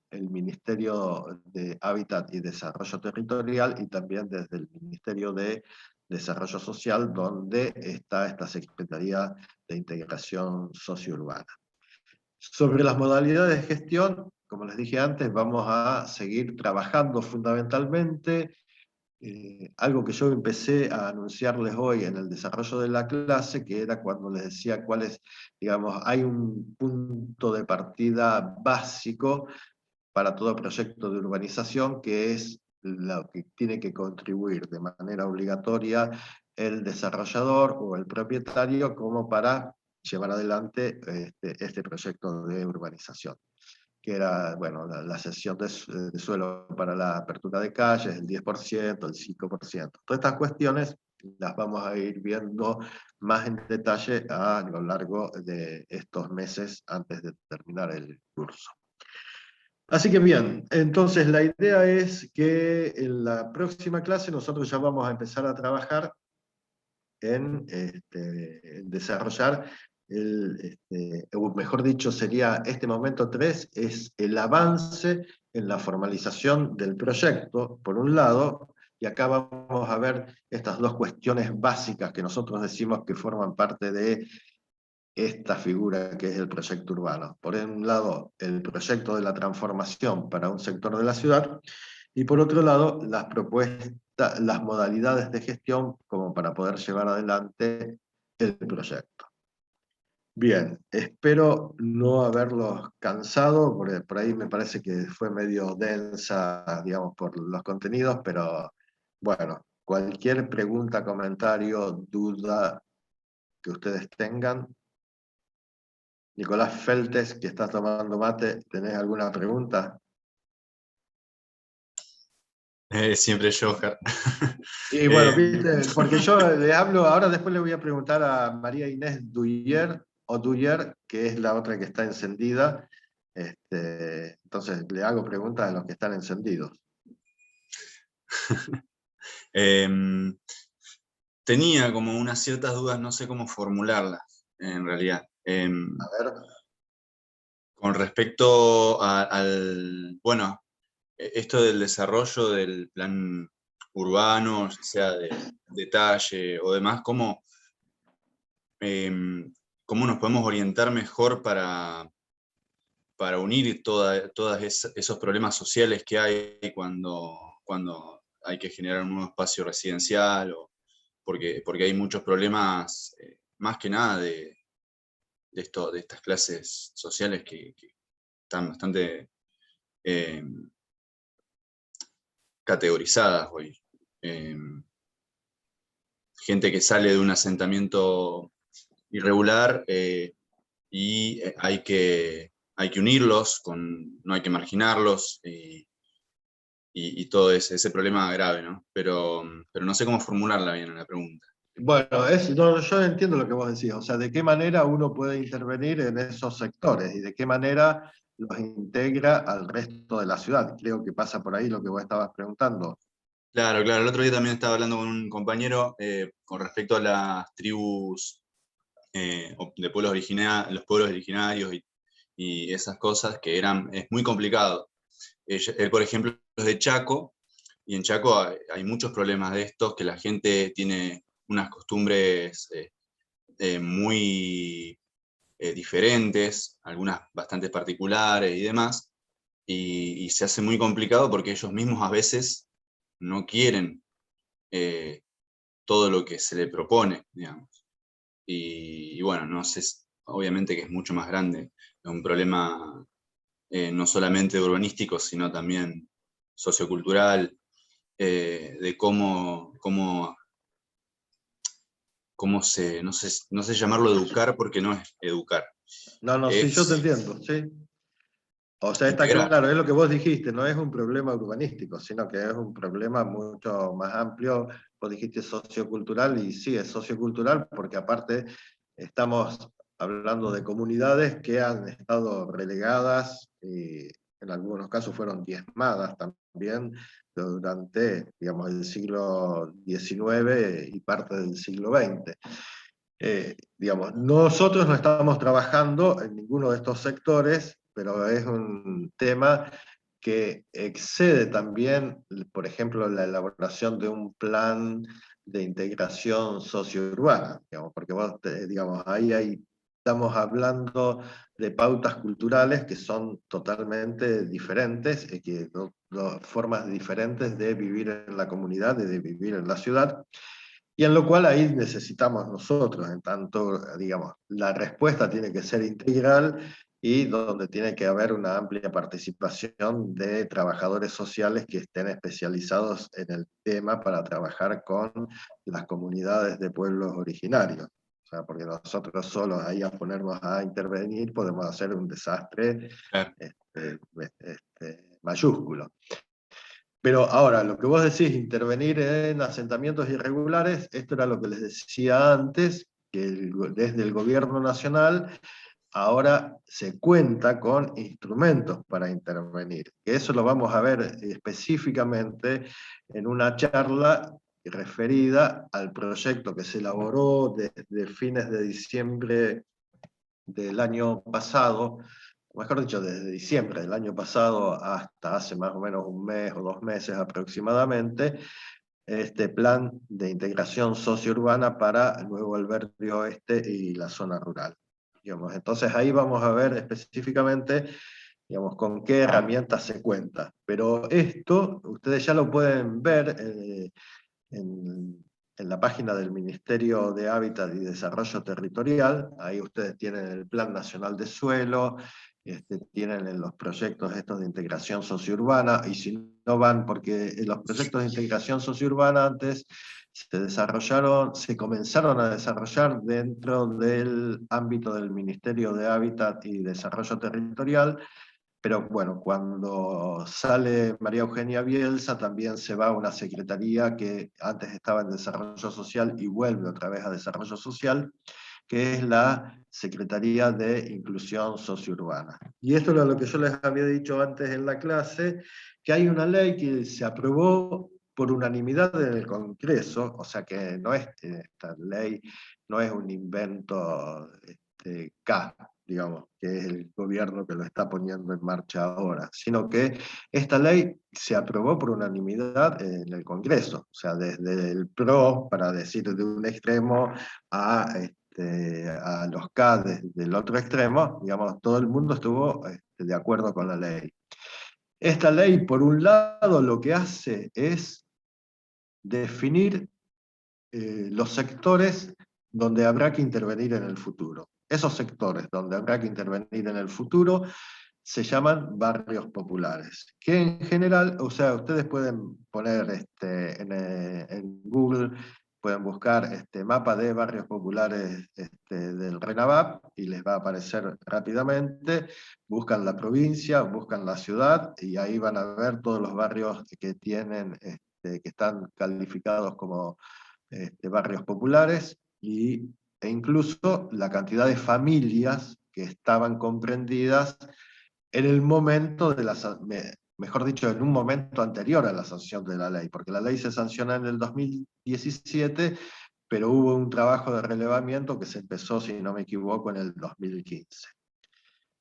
el Ministerio de Hábitat y Desarrollo Territorial y también desde el Ministerio de Desarrollo Social, donde está esta Secretaría de Integración Sociourbana. Sobre las modalidades de gestión, como les dije antes, vamos a seguir trabajando fundamentalmente. Algo que yo empecé a anunciarles hoy en el desarrollo de la clase, que era cuando les decía cuáles, digamos, hay un punto de partida básico para todo proyecto de urbanización, que es lo que tiene que contribuir de manera obligatoria el desarrollador o el propietario como para llevar adelante este proyecto de urbanización, que era, bueno, la cesión de suelo para la apertura de calles, el 10%, el 5%. Todas estas cuestiones las vamos a ir viendo más en detalle a lo largo de estos meses antes de terminar el curso. Así que bien, entonces la idea es que en la próxima clase nosotros ya vamos a empezar a trabajar en desarrollar, o mejor dicho, sería este momento 3, es el avance en la formalización del proyecto, por un lado, y acá vamos a ver estas dos cuestiones básicas que nosotros decimos que forman parte de esta figura que es el proyecto urbano. Por un lado, el proyecto de la transformación para un sector de la ciudad, y por otro lado, las propuestas, las modalidades de gestión como para poder llevar adelante el proyecto. Bien, espero no haberlos cansado, porque por ahí me parece que fue medio densa, digamos, por los contenidos, pero bueno, cualquier pregunta, comentario, duda que ustedes tengan. Nicolás Feltes, que está tomando mate, ¿tenés alguna pregunta? Siempre yo, Oscar. Y bueno, viste, porque yo le hablo, ahora después le voy a preguntar a María Inés Duyer, o Duyer, que es la otra que está encendida. Entonces le hago preguntas a los que están encendidos. Tenía como unas ciertas dudas, no sé cómo formularlas, en realidad. A ver. Con respecto al, bueno, esto del desarrollo del plan urbano, sea de detalle o demás, ¿cómo nos podemos orientar mejor para unir todos esos problemas sociales que hay cuando hay que generar un nuevo espacio residencial? Porque hay muchos problemas, más que nada de estas clases sociales que están bastante categorizadas hoy. Gente que sale de un asentamiento irregular y hay que unirlos, no hay que marginarlos y todo ese problema grave, ¿no? Pero no sé cómo formularla bien en la pregunta. Bueno, yo entiendo lo que vos decís, o sea, de qué manera uno puede intervenir en esos sectores y de qué manera los integra al resto de la ciudad. Creo que pasa por ahí lo que vos estabas preguntando. Claro, el otro día también estaba hablando con un compañero con respecto a las tribus de pueblos los pueblos originarios y esas cosas que es muy complicado. Él, por ejemplo, es de Chaco, y en Chaco hay muchos problemas de estos, que la gente tiene unas costumbres muy diferentes, algunas bastante particulares y demás, y se hace muy complicado porque ellos mismos a veces no quieren todo lo que se le propone, digamos. Y bueno, no sé, obviamente que es mucho más grande, es un problema no solamente urbanístico, sino también sociocultural, de cómo no sé llamarlo educar porque no es educar, No, no, sí, yo te es entiendo, sí. O sea, está integrar. claro, es lo que vos dijiste, no es un problema urbanístico, sino que es un problema mucho más amplio. Vos dijiste sociocultural, y sí, es sociocultural porque aparte estamos hablando de comunidades que han estado relegadas y en algunos casos fueron diezmadas también durante, digamos, el siglo XIX y parte del siglo XX. Digamos, nosotros no estamos trabajando en ninguno de estos sectores, pero es un tema que excede también, por ejemplo, la elaboración de un plan de integración sociourbana, digamos, porque vos, digamos, estamos hablando de pautas culturales que son totalmente diferentes, formas diferentes de vivir en la comunidad y de vivir en la ciudad, y en lo cual ahí necesitamos nosotros, en tanto, digamos, la respuesta tiene que ser integral y donde tiene que haber una amplia participación de trabajadores sociales que estén especializados en el tema para trabajar con las comunidades de pueblos originarios. O sea, porque nosotros solos ahí a ponernos a intervenir podemos hacer un desastre Claro. mayúsculo. Pero ahora, lo que vos decís, intervenir en asentamientos irregulares, esto era lo que les decía antes, que desde el gobierno nacional ahora se cuenta con instrumentos para intervenir. Eso lo vamos a ver específicamente en una charla referida al proyecto que se elaboró desde fines de diciembre del año pasado, mejor dicho, desde diciembre del año pasado hasta hace más o menos un mes o 2 meses aproximadamente, este plan de integración sociourbana para el Nuevo Albergue Oeste y la zona rural. Digamos, entonces ahí vamos a ver específicamente, digamos, con qué herramientas se cuenta. Pero esto ustedes ya lo pueden ver en la página del Ministerio de Hábitat y Desarrollo Territorial. Ahí ustedes tienen el Plan Nacional de Suelo, tienen los proyectos estos de integración sociourbana, y si no van, porque los proyectos de integración sociourbana antes se comenzaron a desarrollar dentro del ámbito del Ministerio de Hábitat y Desarrollo Territorial, pero bueno, cuando sale María Eugenia Bielsa, también se va a una secretaría que antes estaba en Desarrollo Social y vuelve otra vez a Desarrollo Social, que es la Secretaría de Inclusión Sociourbana. Y esto es lo que yo les había dicho antes en la clase, que hay una ley que se aprobó por unanimidad en el Congreso, o sea que no es, esta ley no es un invento K, digamos, que es el gobierno que lo está poniendo en marcha ahora, sino que esta ley se aprobó por unanimidad en el Congreso, o sea, desde el PRO, para decir de un extremo, a los K del otro extremo, digamos, todo el mundo estuvo de acuerdo con la ley. Esta ley, por un lado, lo que hace es definir los sectores donde habrá que intervenir en el futuro. Esos sectores donde habrá que intervenir en el futuro se llaman barrios populares, que en general, o sea, ustedes pueden poner en Google, pueden buscar mapa de barrios populares del RENAVAP y les va a aparecer rápidamente, buscan la provincia, buscan la ciudad y ahí van a ver todos los barrios que tienen, que están calificados como barrios populares e incluso la cantidad de familias que estaban comprendidas en el momento de mejor dicho, en un momento anterior a la sanción de la ley, porque la ley se sanciona en el 2017, pero hubo un trabajo de relevamiento que se empezó, si no me equivoco, en el 2015.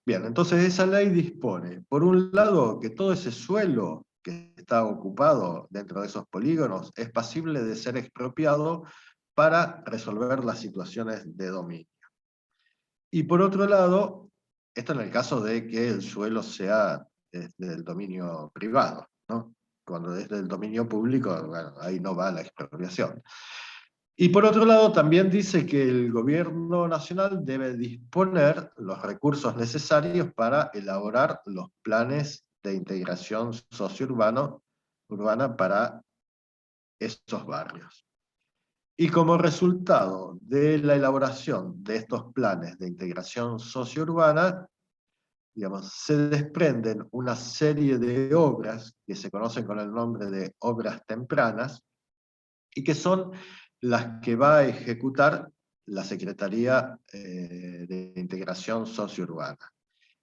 Bien, entonces esa ley dispone, por un lado, que todo ese suelo que está ocupado dentro de esos polígonos es pasible de ser expropiado para resolver las situaciones de dominio. Y por otro lado, esto en el caso de que el suelo sea del dominio privado, ¿no? Cuando es del dominio público, bueno, ahí no va la expropiación. Y por otro lado, también dice que el gobierno nacional debe disponer los recursos necesarios para elaborar los planes de integración sociourbana para estos barrios. Y como resultado de la elaboración de estos planes de integración sociourbana, digamos, se desprenden una serie de obras que se conocen con el nombre de obras tempranas y que son las que va a ejecutar la Secretaría de Integración Sociourbana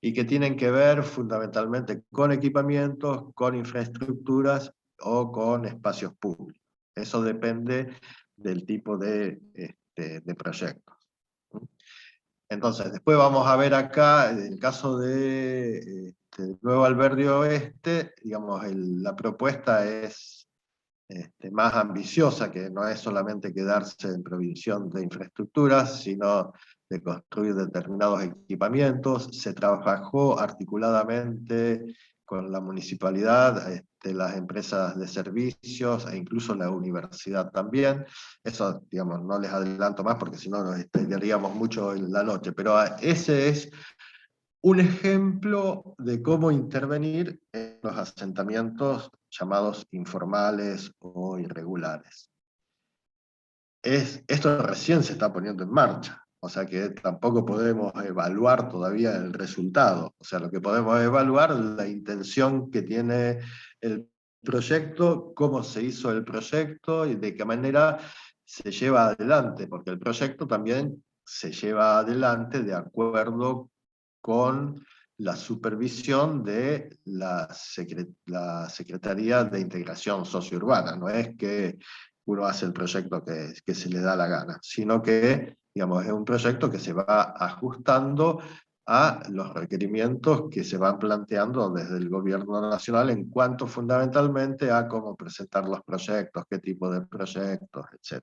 y que tienen que ver fundamentalmente con equipamientos, con infraestructuras o con espacios públicos. Eso depende del tipo de proyectos. Entonces, después vamos a ver acá, en el caso de Nuevo Alberdi Oeste, digamos, la propuesta es más ambiciosa, que no es solamente quedarse en provisión de infraestructuras, sino de construir determinados equipamientos. Se trabajó articuladamente con la municipalidad, las empresas de servicios e incluso la universidad también. Eso, digamos, no les adelanto más porque si no nos extenderíamos mucho en la noche, pero ese es un ejemplo de cómo intervenir en los asentamientos llamados informales o irregulares. Esto recién se está poniendo en marcha, o sea que tampoco podemos evaluar todavía el resultado. O sea, lo que podemos evaluar es la intención que tiene el proyecto, cómo se hizo el proyecto y de qué manera se lleva adelante, porque el proyecto también se lleva adelante de acuerdo con la supervisión de la Secretaría de Integración Sociourbana. No es que uno hace el proyecto que se le da la gana, sino que, digamos, es un proyecto que se va ajustando a los requerimientos que se van planteando desde el gobierno nacional en cuanto fundamentalmente a cómo presentar los proyectos, qué tipo de proyectos, etc.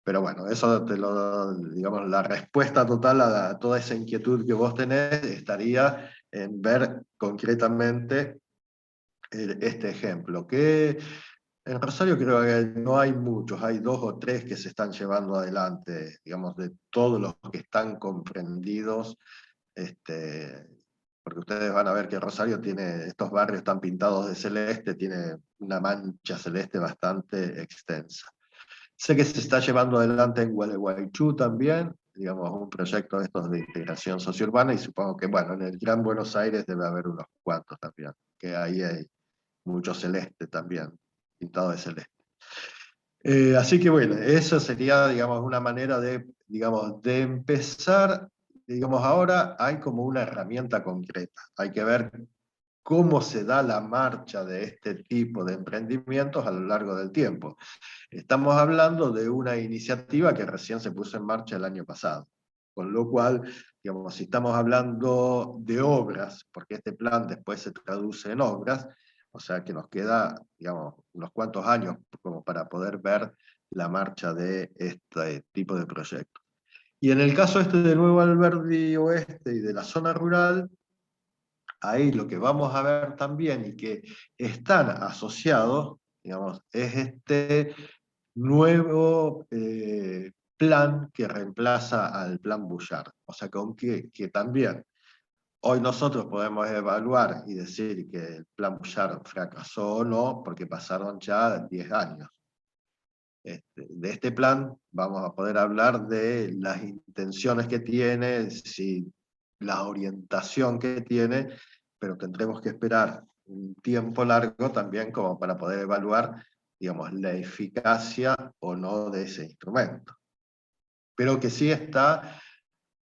Pero bueno, eso digamos, la respuesta total a toda esa inquietud que vos tenés estaría en ver concretamente este ejemplo, que en Rosario creo que no hay muchos, hay 2 o 3 que se están llevando adelante, digamos, de todos los que están comprendidos, porque ustedes van a ver que Rosario tiene, estos barrios están pintados de celeste, tiene una mancha celeste bastante extensa. Sé que se está llevando adelante en Gualeguaychú también, digamos, un proyecto de estos de integración sociourbana, y supongo que, bueno, en el Gran Buenos Aires debe haber unos cuantos también, que ahí hay mucho celeste también, pintado de celeste. Así que bueno, eso sería, digamos, una manera de, digamos, de empezar, digamos, ahora hay como una herramienta concreta, hay que ver cómo se da la marcha de este tipo de emprendimientos a lo largo del tiempo. Estamos hablando de una iniciativa que recién se puso en marcha el año pasado, con lo cual, digamos, si estamos hablando de obras, porque este plan después se traduce en obras, o sea que nos queda, digamos, unos cuantos años como para poder ver la marcha de este tipo de proyectos. Y en el caso de Nuevo Alberdi Oeste y de la zona rural, ahí lo que vamos a ver también y que están asociados, digamos, es este nuevo plan que reemplaza al plan Bullard. O sea, que también hoy nosotros podemos evaluar y decir que el plan Bullard fracasó o no, porque pasaron ya 10 años. De este plan vamos a poder hablar de las intenciones que tiene, si la orientación que tiene, pero tendremos que esperar un tiempo largo también como para poder evaluar, digamos, la eficacia o no de ese instrumento. Pero que sí está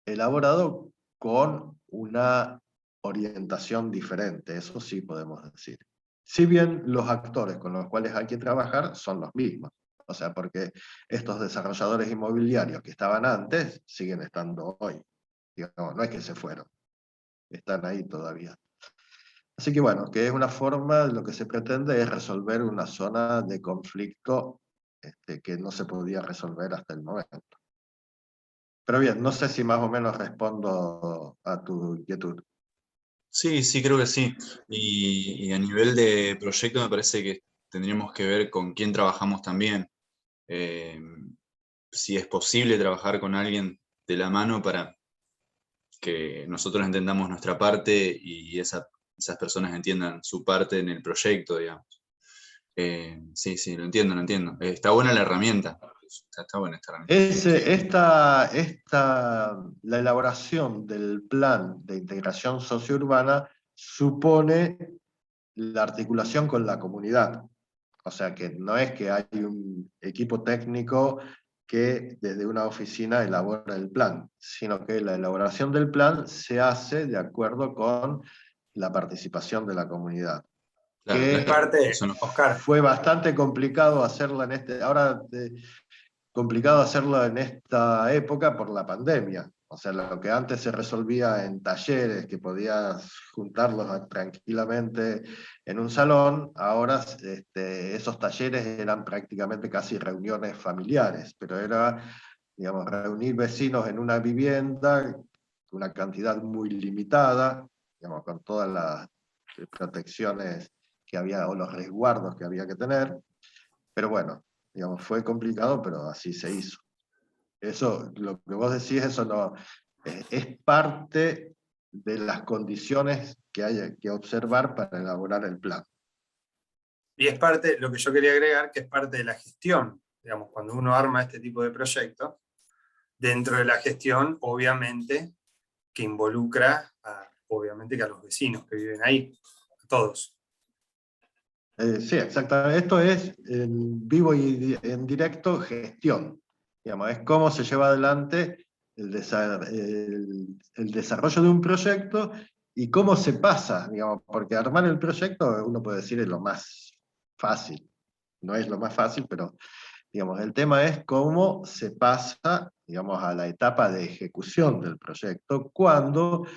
elaborado con una orientación diferente, eso sí podemos decir. Si bien los actores con los cuales hay que trabajar son los mismos, o sea, porque estos desarrolladores inmobiliarios que estaban antes siguen estando hoy, digamos, no es que se fueron, están ahí todavía. Así que bueno, que es una forma, lo que se pretende es resolver una zona de conflicto que no se podía resolver hasta el momento. Pero bien, no sé si más o menos respondo a tu inquietud. Sí, sí, creo que sí. Y a nivel de proyecto me parece que tendríamos que ver con quién trabajamos también. Si es posible trabajar con alguien de la mano para que nosotros entendamos nuestra parte y esas personas entiendan su parte en el proyecto, digamos. Sí, sí, lo entiendo, lo entiendo. Está buena la herramienta. incluso. Está buena esta herramienta. La elaboración del plan de integración sociourbana supone la articulación con la comunidad. O sea que no es que hay un equipo técnico que desde una oficina elabora el plan, sino que la elaboración del plan se hace de acuerdo con la participación de la comunidad. Claro, Que Parte, eso no. Oscar. fue bastante complicado hacerla complicado hacerlo en esta época por la pandemia. O sea, lo que antes se resolvía en talleres, que podías juntarlos tranquilamente en un salón, ahora esos talleres eran prácticamente casi reuniones familiares, pero era, digamos, reunir vecinos en una vivienda, una cantidad muy limitada, digamos, con todas las protecciones que había, o los resguardos que había que tener, pero bueno, digamos, fue complicado, pero así se hizo. Eso, lo que vos decís, eso no, es parte de las condiciones que hay que observar para elaborar el plan. Y es parte, lo que yo quería agregar, que es parte de la gestión. Digamos, cuando uno arma este tipo de proyectos, dentro de la gestión, obviamente, que involucra obviamente que a los vecinos que viven ahí, a todos. Sí, exactamente. Esto es en vivo y en directo gestión. Digamos, es cómo se lleva adelante el desarrollo de un proyecto y cómo se pasa, digamos, porque armar el proyecto, uno puede decir, es lo más fácil. No es lo más fácil, pero digamos, el tema es cómo se pasa, digamos, a la etapa de ejecución del proyecto, cuando,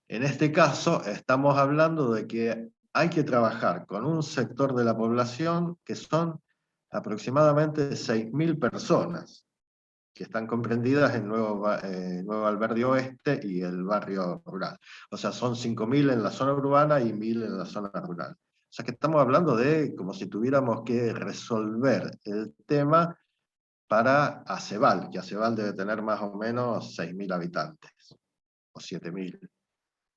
en este caso, estamos hablando de que hay que trabajar con un sector de la población que son aproximadamente 6.000 personas, que están comprendidas en Nuevo Alberdi Oeste y el barrio rural. O sea, son 5.000 en la zona urbana y 1.000 en la zona rural. O sea que estamos hablando de como si tuviéramos que resolver el tema para Aceval, que Aceval debe tener más o menos 6.000 habitantes, o 7.000.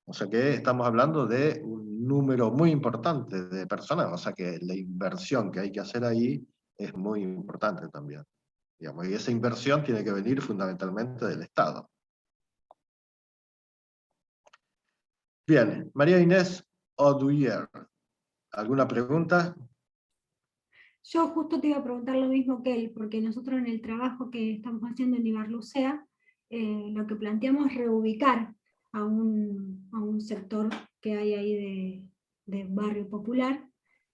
O sea que estamos hablando de un número muy importante de personas, o sea que la inversión que hay que hacer ahí es muy importante también. Digamos, y esa inversión tiene que venir fundamentalmente del Estado. Bien, María Inés Oduyer, ¿alguna pregunta? Yo justo te iba a preguntar lo mismo que él, porque nosotros en el trabajo que estamos haciendo en Ibarlucea, lo que planteamos es reubicar a un sector que hay ahí de barrio popular,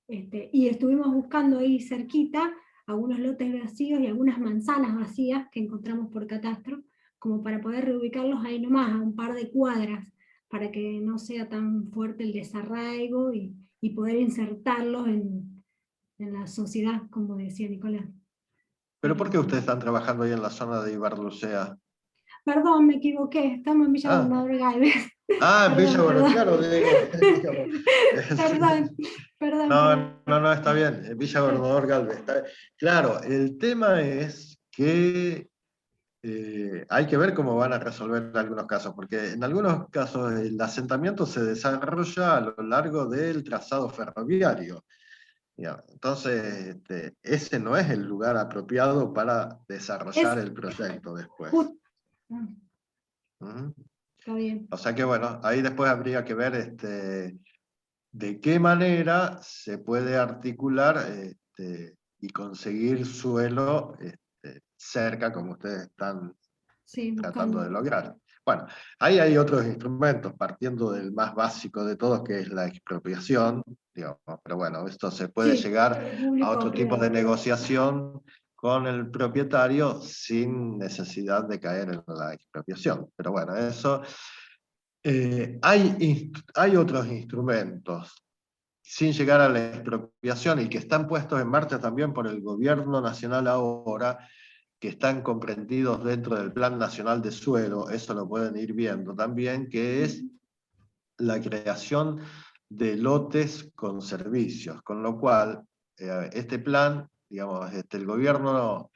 y estuvimos buscando ahí cerquita algunos lotes vacíos y algunas manzanas vacías que encontramos por catastro, como para poder reubicarlos ahí nomás, a un par de cuadras, para que no sea tan fuerte el desarraigo y poder insertarlos en la sociedad, como decía Nicolás. ¿Pero por qué ustedes están trabajando ahí en la zona de Ibarlucea? Perdón, me equivoqué, estamos en Villa Gobernador Galvez. Ah, Villa Gobernador, claro, Perdón. No, está bien, Villa Gobernador Galvez. Claro, el tema es que hay que ver cómo van a resolver algunos casos, porque en algunos casos el asentamiento se desarrolla a lo largo del trazado ferroviario. Entonces, ese no es el lugar apropiado para desarrollar el proyecto después. Está bien. O sea que bueno, ahí después habría que ver de qué manera se puede articular y conseguir suelo cerca, como ustedes están tratando de lograr. Bueno, ahí hay otros instrumentos, partiendo del más básico de todos, que es la expropiación, digamos, pero bueno, esto se puede llegar a otro tipo de negociación con el propietario sin necesidad de caer en la expropiación. Pero bueno, eso... hay otros instrumentos, sin llegar a la expropiación, y que están puestos en marcha también por el gobierno nacional ahora, que están comprendidos dentro del Plan Nacional de Suelo, eso lo pueden ir viendo también, que es la creación de lotes con servicios, con lo cual este plan, digamos, el gobierno,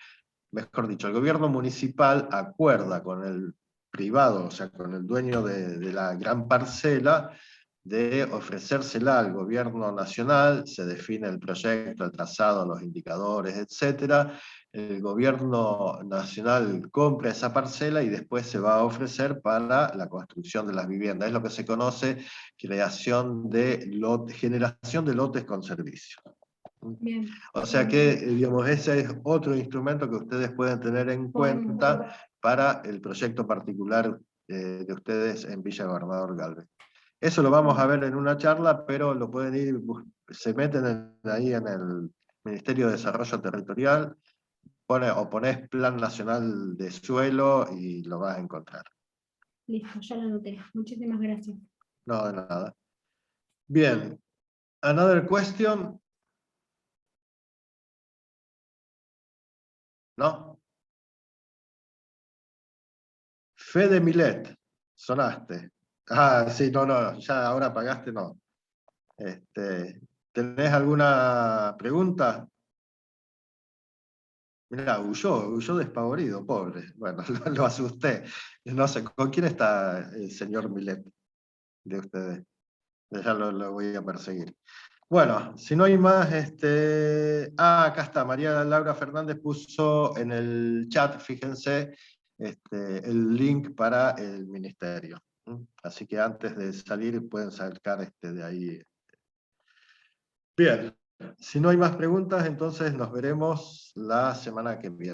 mejor dicho, el gobierno municipal acuerda con el privado, o sea, con el dueño de la gran parcela, de ofrecérsela al gobierno nacional, se define el proyecto, el trazado, los indicadores, etc. el gobierno nacional compra esa parcela y después se va a ofrecer para la construcción de las viviendas. Es lo que se conoce generación de lotes con servicio. Bien. O sea que, digamos, ese es otro instrumento que ustedes pueden tener en cuenta para el proyecto particular de ustedes en Villa Gobernador Galvez. Eso lo vamos a ver en una charla, pero lo pueden ir, se meten ahí en el Ministerio de Desarrollo Territorial, ponés Plan Nacional de Suelo y lo vas a encontrar. Listo, ya lo anoté. Muchísimas gracias. No, de nada. Bien. Another question? ¿No? Fede Milet, sonaste. Ah, sí, no, ya ahora pagaste, no. ¿Tenés alguna pregunta? Mirá, huyó despavorido, pobre. Bueno, lo asusté. No sé, ¿con quién está el señor Milet de ustedes? Ya lo voy a perseguir. Bueno, si no hay más, acá está, María Laura Fernández puso en el chat, fíjense, el link para el ministerio. Así que antes de salir pueden sacar de ahí. Bien, si no hay más preguntas, entonces nos veremos la semana que viene.